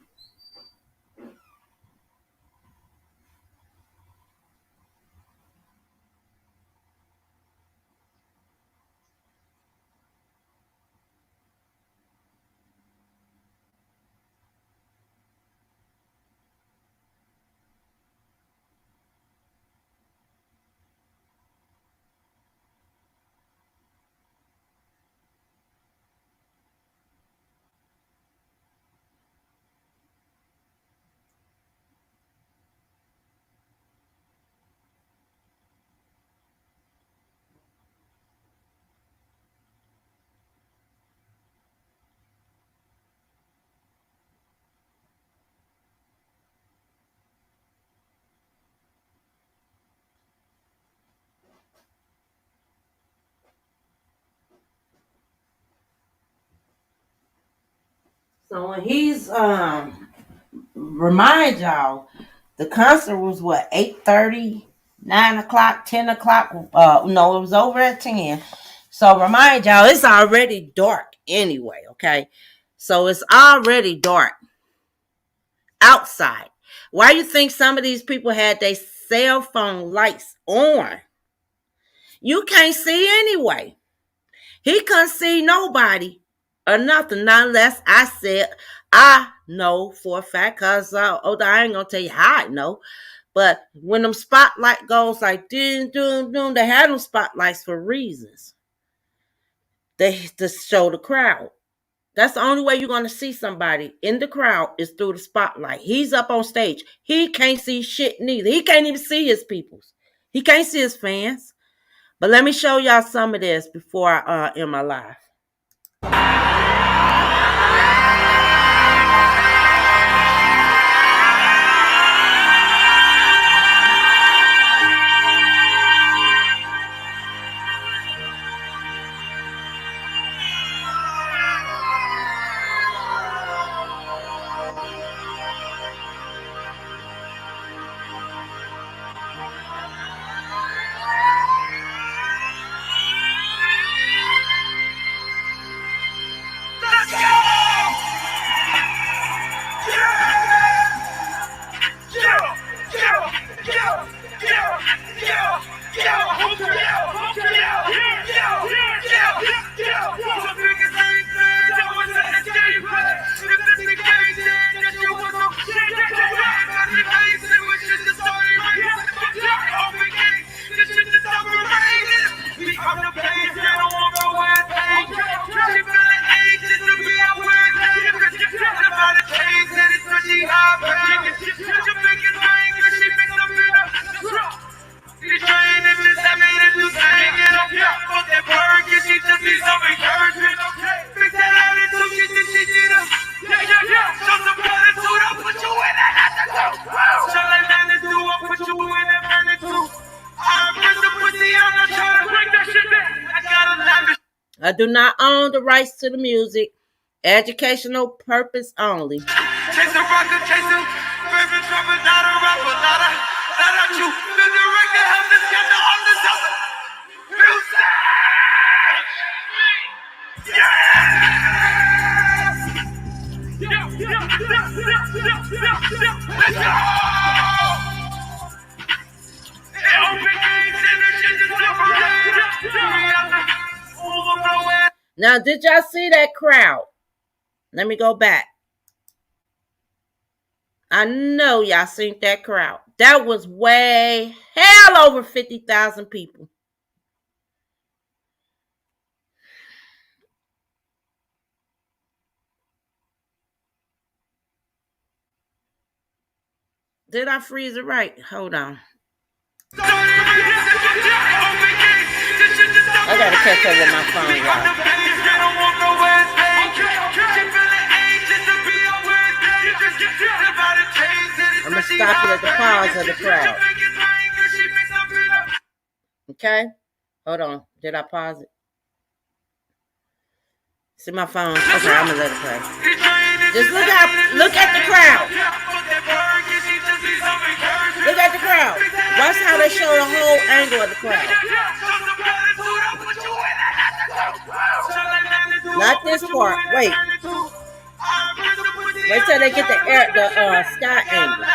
So when he's remind y'all, the concert was what, 8:30, 9 o'clock, 10 o'clock. No, it was over at 10. So remind y'all, it's already dark anyway, okay? So it's already dark outside. Why you think some of these people had their cell phone lights on? You can't see anyway. He couldn't see nobody or nothing, not unless I said I know for a fact, because I ain't gonna tell you how I know. But when them spotlight goes like ding, ding, ding, they had them spotlights for reasons. They to show the crowd. That's the only way you're gonna see somebody in the crowd is through the spotlight. He's up on stage. He can't see shit neither. He can't even see his peoples. He can't see his fans. But let me show y'all some of this before I end my live. I do not own the rights to the music. Educational purpose only. Chase a rocker, chase a favorite trapper, not a rapper, not a you. The director has this get the underdog. Music! Now, did y'all see that crowd? Let me go back. I know y'all seen that crowd. That was way hell over 50,000 people. Did I freeze it right? Hold on. I gotta catch up with my phone, y'all. I'm gonna stop it at the pause of the crowd. Okay? Hold on. Did I pause it? See my phone? Okay, I'm gonna let it play. Just look at the crowd. Look at the crowd. Watch how they show the whole angle of the crowd. Not this part. Wait. Wait till they get the sky angle.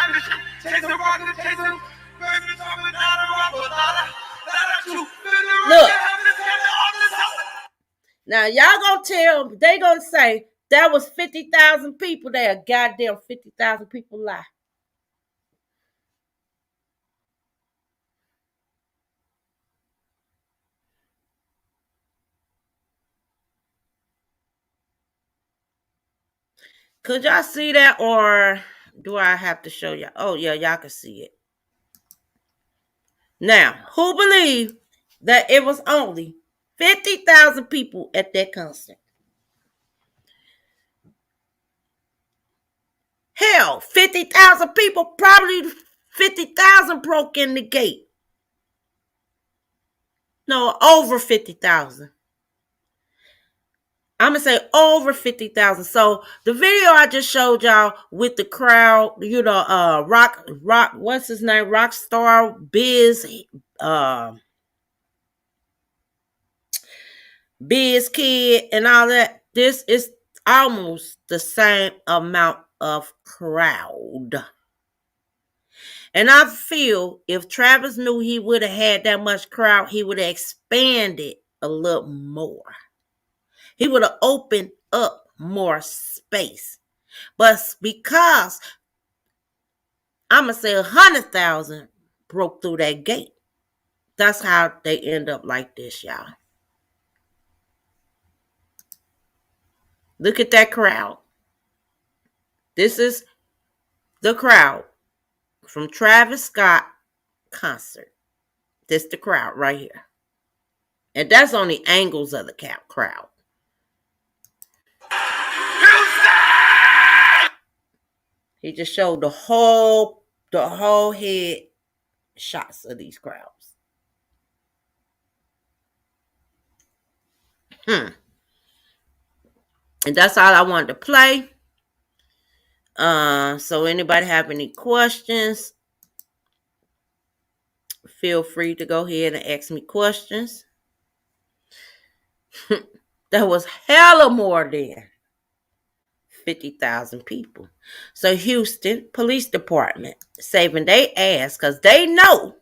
Look. Now y'all gonna they gonna say that was 50,000 people there. Goddamn 50,000 people lie. Could y'all see that, or do I have to show y'all? Oh yeah, y'all can see it. Now, who believe that it was only 50,000 people at that concert? Hell, 50,000 people, probably 50,000 broke in the gate. No, over 50,000. I'm going to say over 50,000. So the video I just showed y'all with the crowd, rock, what's his name? Rockstar Biz, Biz Kid and all that. This is almost the same amount of crowd. And I feel if Travis knew he would have had that much crowd, he would have expanded a little more. He would have opened up more space. But because I'm going to say 100,000 broke through that gate, that's how they end up like this, y'all. Look at that crowd. This is the crowd from Travis Scott concert. This the crowd right here. And that's on the angles of the crowd. He just showed the whole head shots of these crowds. And that's all I wanted to play. So anybody have any questions? Feel free to go ahead and ask me questions. That was hella more than 50,000 people. So Houston Police Department saving their ass because they know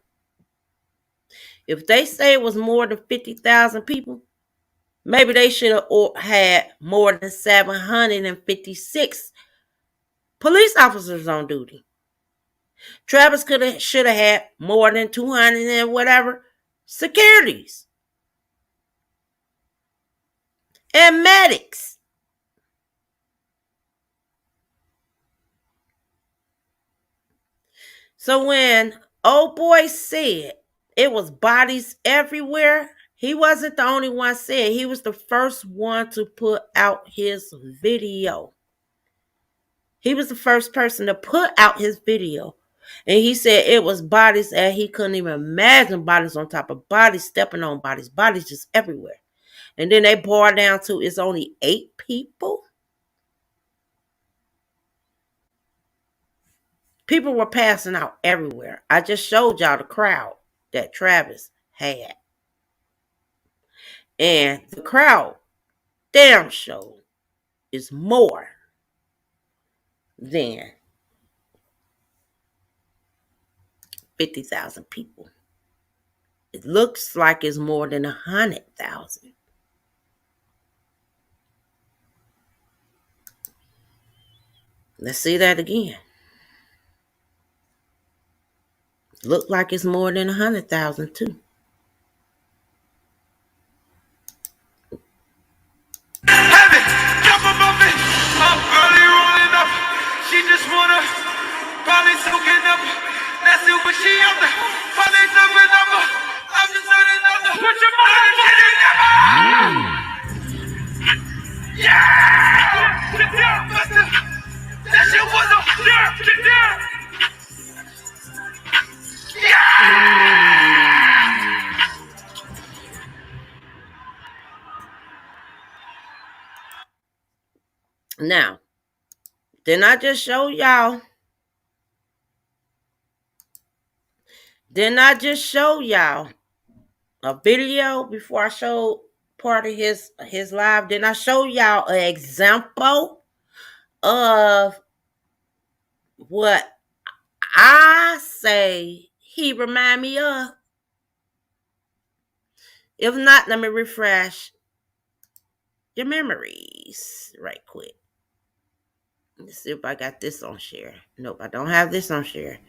if they say it was more than 50,000 people, maybe they should have had more than 756 police officers on duty. Travis should have had more than 200 and whatever securities and medics. So when old boy said it was bodies everywhere, he wasn't the only one saying. He was the first one to put out his video. He was the first person to put out his video. And he said it was bodies that he couldn't even imagine, bodies on top of bodies, stepping on bodies just everywhere. And then they boil down to it's only 8 people. People were passing out everywhere. I just showed y'all the crowd that Travis had. And the crowd damn show is more than 50,000 people. It looks like it's more than 100,000. Let's see that again. Look like it's more than 100,000 too. Heaven, jump above it. I'm early rolling up. She just wanna probably soaking up. That's it when she up there. Probably jumping up. I'm just turning up. Put your money in it. Yeah! That shit was a Now, didn't I just show y'all? Didn't I just show y'all a video before I showed part of his live? Didn't I show y'all an example of what I say he remind me of? If not, let me refresh your memories right quick. Let's see if I got this on share. Nope, I don't have this on share.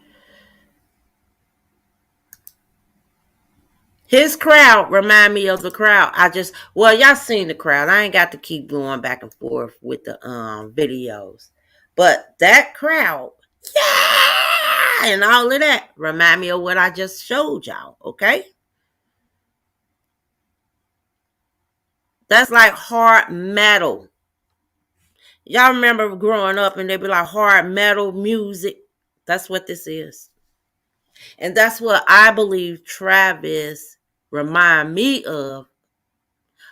His crowd remind me of the crowd. Y'all seen the crowd. I ain't got to keep going back and forth with the videos. But that crowd, yeah, and all of that remind me of what I just showed y'all, okay? That's like hard metal. Y'all remember growing up and they'd be like hard metal music? That's what this is. And that's what I believe Travis remind me of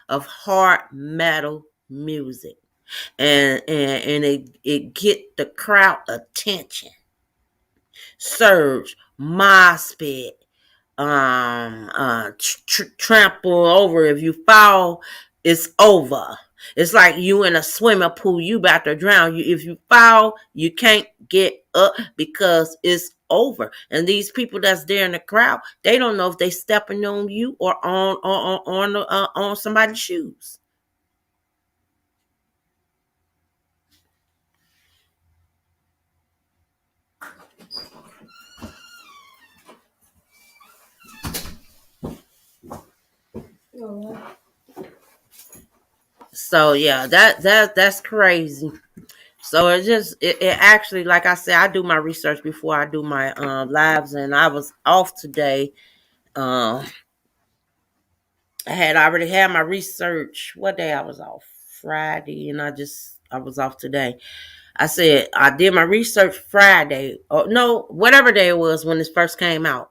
hard metal music. And it get the crowd attention. Surge, Mospit, trample over. If you fall, it's over. It's like you in a swimming pool, you about to drown. If you fall, you can't get up because it's over. And these people that's there in the crowd, they don't know if they stepping on you or on somebody's shoes. So yeah, that's crazy. So it actually, like I said, I do my research before I do my lives, and I was off today. I had already had my research. What day I was off? Friday, and I was off today. I said I did my research Friday. Or no, whatever day it was when this first came out.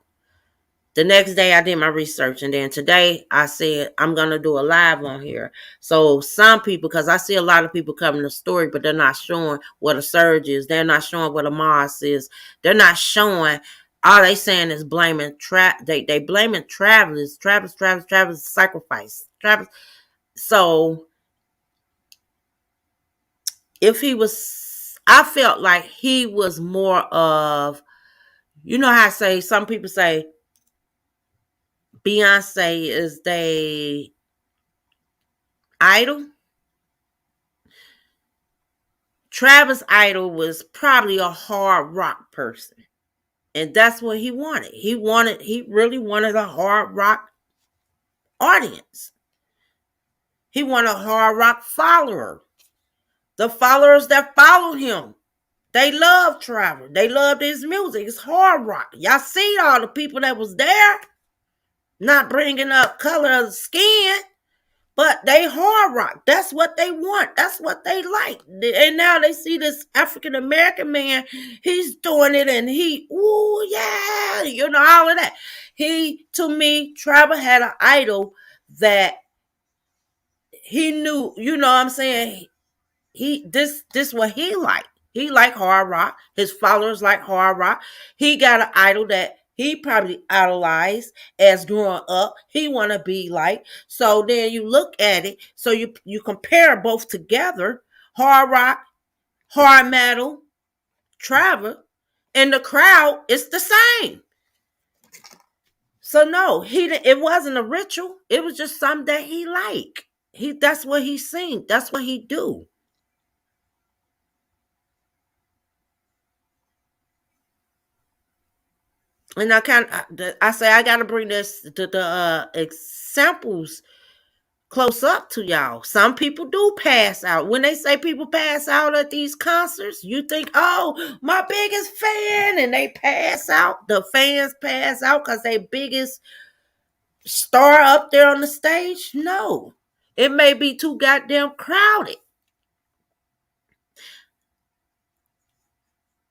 The next day I did my research, and then today I said I'm gonna do a live on here. So some people, because I see a lot of people covering the story, but they're not showing what a surge is. They're not showing what a Mars is. They're not showing. All they saying is blaming they blaming Travis sacrifice. Travis. So if he was, I felt like he was more of, you know how I say, some people say Beyonce is they idol. Travis' idol was probably a hard rock person. And that's what he wanted. He really wanted a hard rock audience. He wanted a hard rock follower. The followers that followed him, they loved Travis. They loved his music. It's hard rock. Y'all see all the people that was there, not bringing up color of the skin. But they hard rock. That's what they want. That's what they like. And now they see this African American man. He's doing it, and ooh, yeah, you know, all of that. To me, Trevor had an idol that he knew, you know what I'm saying? This what he like. He like hard rock. His followers like hard rock. He got an idol that he probably idolized as growing up. He want to be like. So then you look at it. So you compare both together. Hard rock, hard metal, Travis, and the crowd is the same. So no, it wasn't a ritual. It was just something that he like. That's what he sing. That's what he do. And I say I gotta bring the examples close up to y'all. Some people do pass out. When they say people pass out at these concerts, you think, oh, my biggest fan, and they pass out. The fans pass out because they biggest star up there on the stage. No, it may be too goddamn crowded,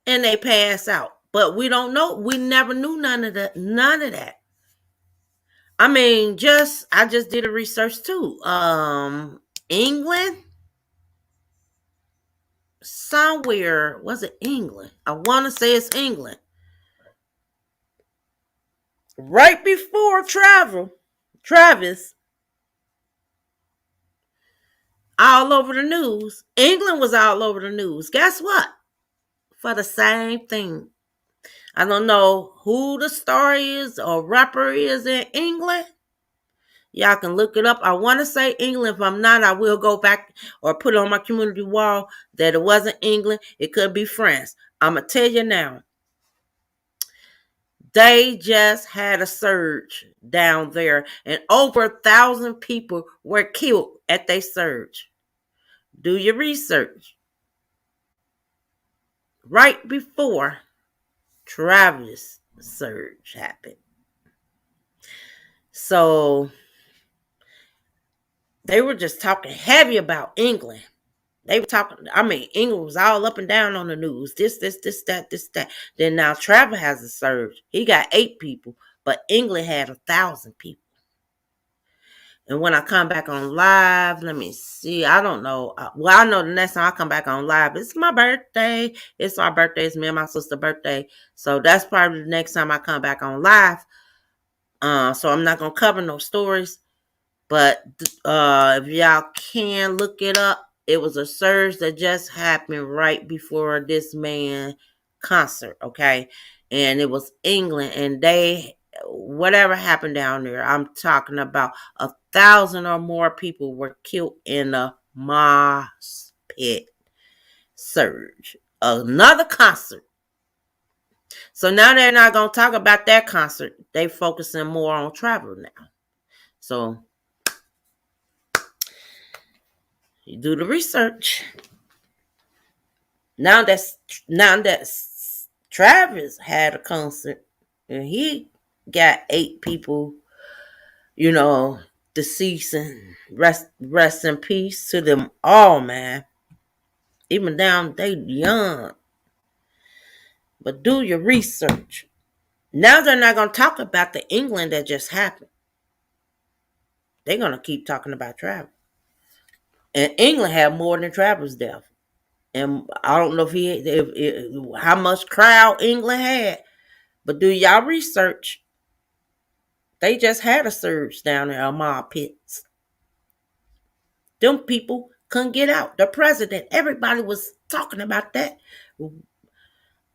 and they pass out. But we don't know. We never knew none of that. None of that. I mean, I just did a research too. England, somewhere, was it England? I want to say it's England. Right before Travis, all over the news. England was all over the news. Guess what? For the same thing. I don't know who the star is or rapper is in England. Y'all can look it up. I want to say England. If I'm not, I will go back or put it on my community wall that it wasn't England. It could be France. I'm going to tell you now. They just had a surge down there, and over 1,000 people were killed at their surge. Do your research. Right before Travis surge happened. So they were just talking heavy about England. They were talking, I mean, England was all up and down on the news. This, that. Then now Travis has a surge. He got 8 people, but England had 1,000 people. And when I come back on live, let me see. I don't know. Well, I know the next time I come back on live, it's my birthday. It's our birthday. It's me and my sister's birthday. So that's probably the next time I come back on live. So I'm not going to cover no stories. But if y'all can look it up, it was a surge that just happened right before this man concert, okay? And it was England, and whatever happened down there, I'm talking about 1,000 or more people were killed in a mosh pit surge. Another concert. So now they're not going to talk about that concert. They focusing more on travel now. So you do the research. Now that Travis had a concert and he got 8 people, deceased, and rest in peace to them all, man. Even down they young. But do your research. Now they're not gonna talk about the England that just happened. They're gonna keep talking about Travis. And England had more than Travis' death. And I don't know if how much crowd England had, but do y'all research. They just had a surge down there on mob pits. Them people couldn't get out. The president, everybody was talking about that.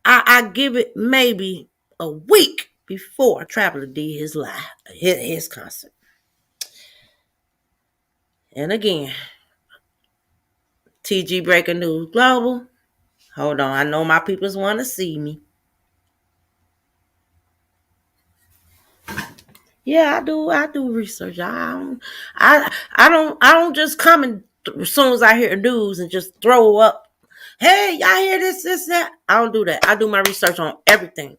I give it maybe a week before Traveler did his concert. And again, TG Breaking News Global. Hold on, I know my peoples want to see me. Yeah, I do research. I don't just come and as soon as I hear news and just throw up. Hey, y'all hear this, that? I don't do that. I do my research on everything.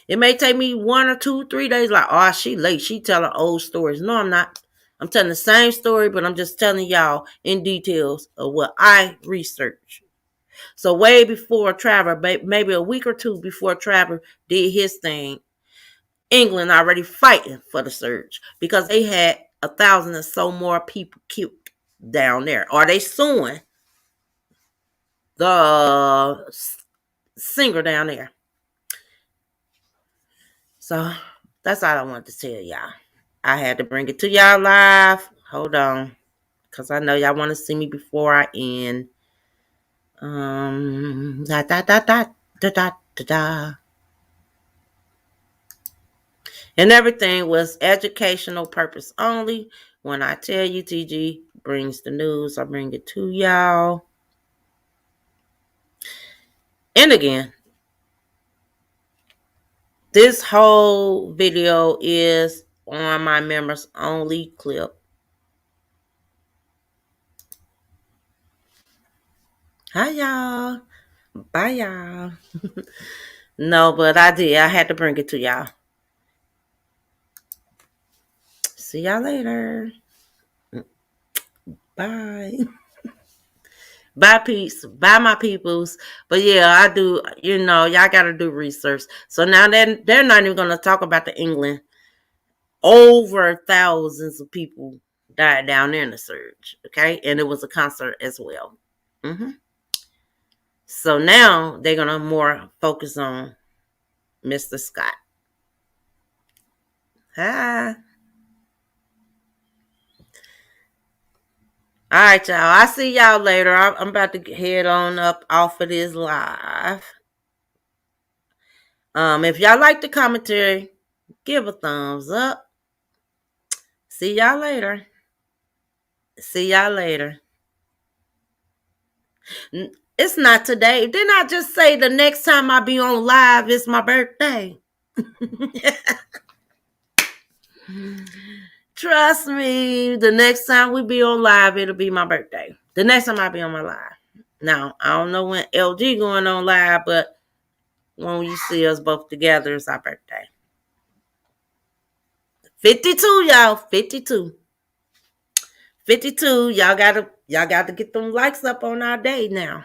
It may take me 1 or 2, 3 days. Like, oh, she late. She telling old stories. No, I'm not. I'm telling the same story, but I'm just telling y'all in details of what I researched. So way before Trevor, maybe a week or 2 before Trevor did his thing, England already fighting for the surge because they had 1,000 and so more people killed down there. Are they suing the singer down there? So that's all I wanted to tell y'all. I had to bring it to y'all live. Hold on, because I know y'all want to see me before I end. Da da da da da da da da. And everything was educational purpose only. When I tell you TG brings the news, I bring it to y'all. And again, this whole video is on my members only clip. Hi y'all. Bye y'all. No, but I did. I had to bring it to y'all. See y'all later. Bye. Bye, peace. Bye, my peoples. But yeah, I do, y'all got to do research. So now they're not even going to talk about the England. Over thousands of people died down there in the surge. Okay. And it was a concert as well. So now they're going to more focus on Mr. Scott. Hi. All right, y'all. I'll see y'all later. I'm about to head on up off of this live. If y'all like the commentary, give a thumbs up. See y'all later. See y'all later. It's not today. Didn't I just say the next time I be on live is my birthday? Trust me, the next time we be on live, it'll be my birthday. The next time I be on my live. Now, I don't know when LG going on live, but when you see us both together, it's our birthday. 52, y'all. 52. 52. Y'all gotta get them likes up on our day now.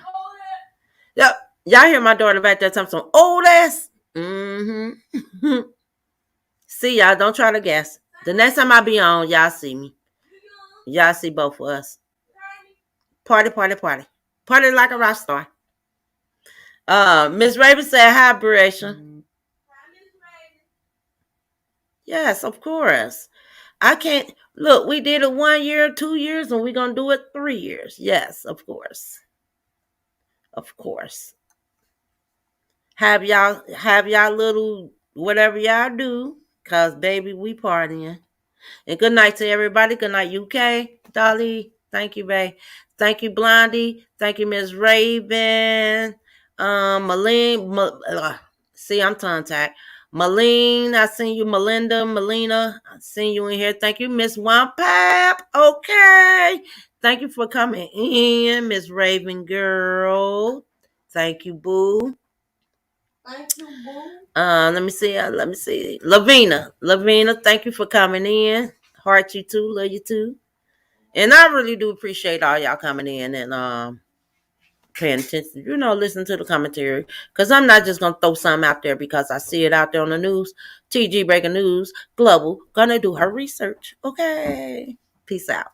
Yep. Y'all hear my daughter back there talking some old ass. See y'all. Don't try to guess. The next time I be on, y'all see me. Y'all see both of us. Party, party, party. Party like a rock star. Miss Raven said hi, Bration. Yes, of course. I can't look, we did it 1 year, 2 years, and we're gonna do it 3 years. Yes, of course. Of course. Have y'all little whatever y'all do, cause baby, we partying. And good night to everybody. Good night, UK. Dolly. Thank you, babe. Thank you, Blondie. Thank you, Miss Raven. See, I'm tongue-tied. Malene, I seen you. Melina, I seen you in here. Thank you, Miss Wampap. Okay. Thank you for coming in, Miss Raven girl. Thank you, boo. Thank you, boo. Let me see. Lavina, thank you for coming in. Heart you too, love you too. And I really do appreciate all y'all coming in and paying attention, listen to the commentary. Because I'm not just gonna throw something out there because I see it out there on the news. TG breaking news, global, gonna do her research. Okay. Peace out.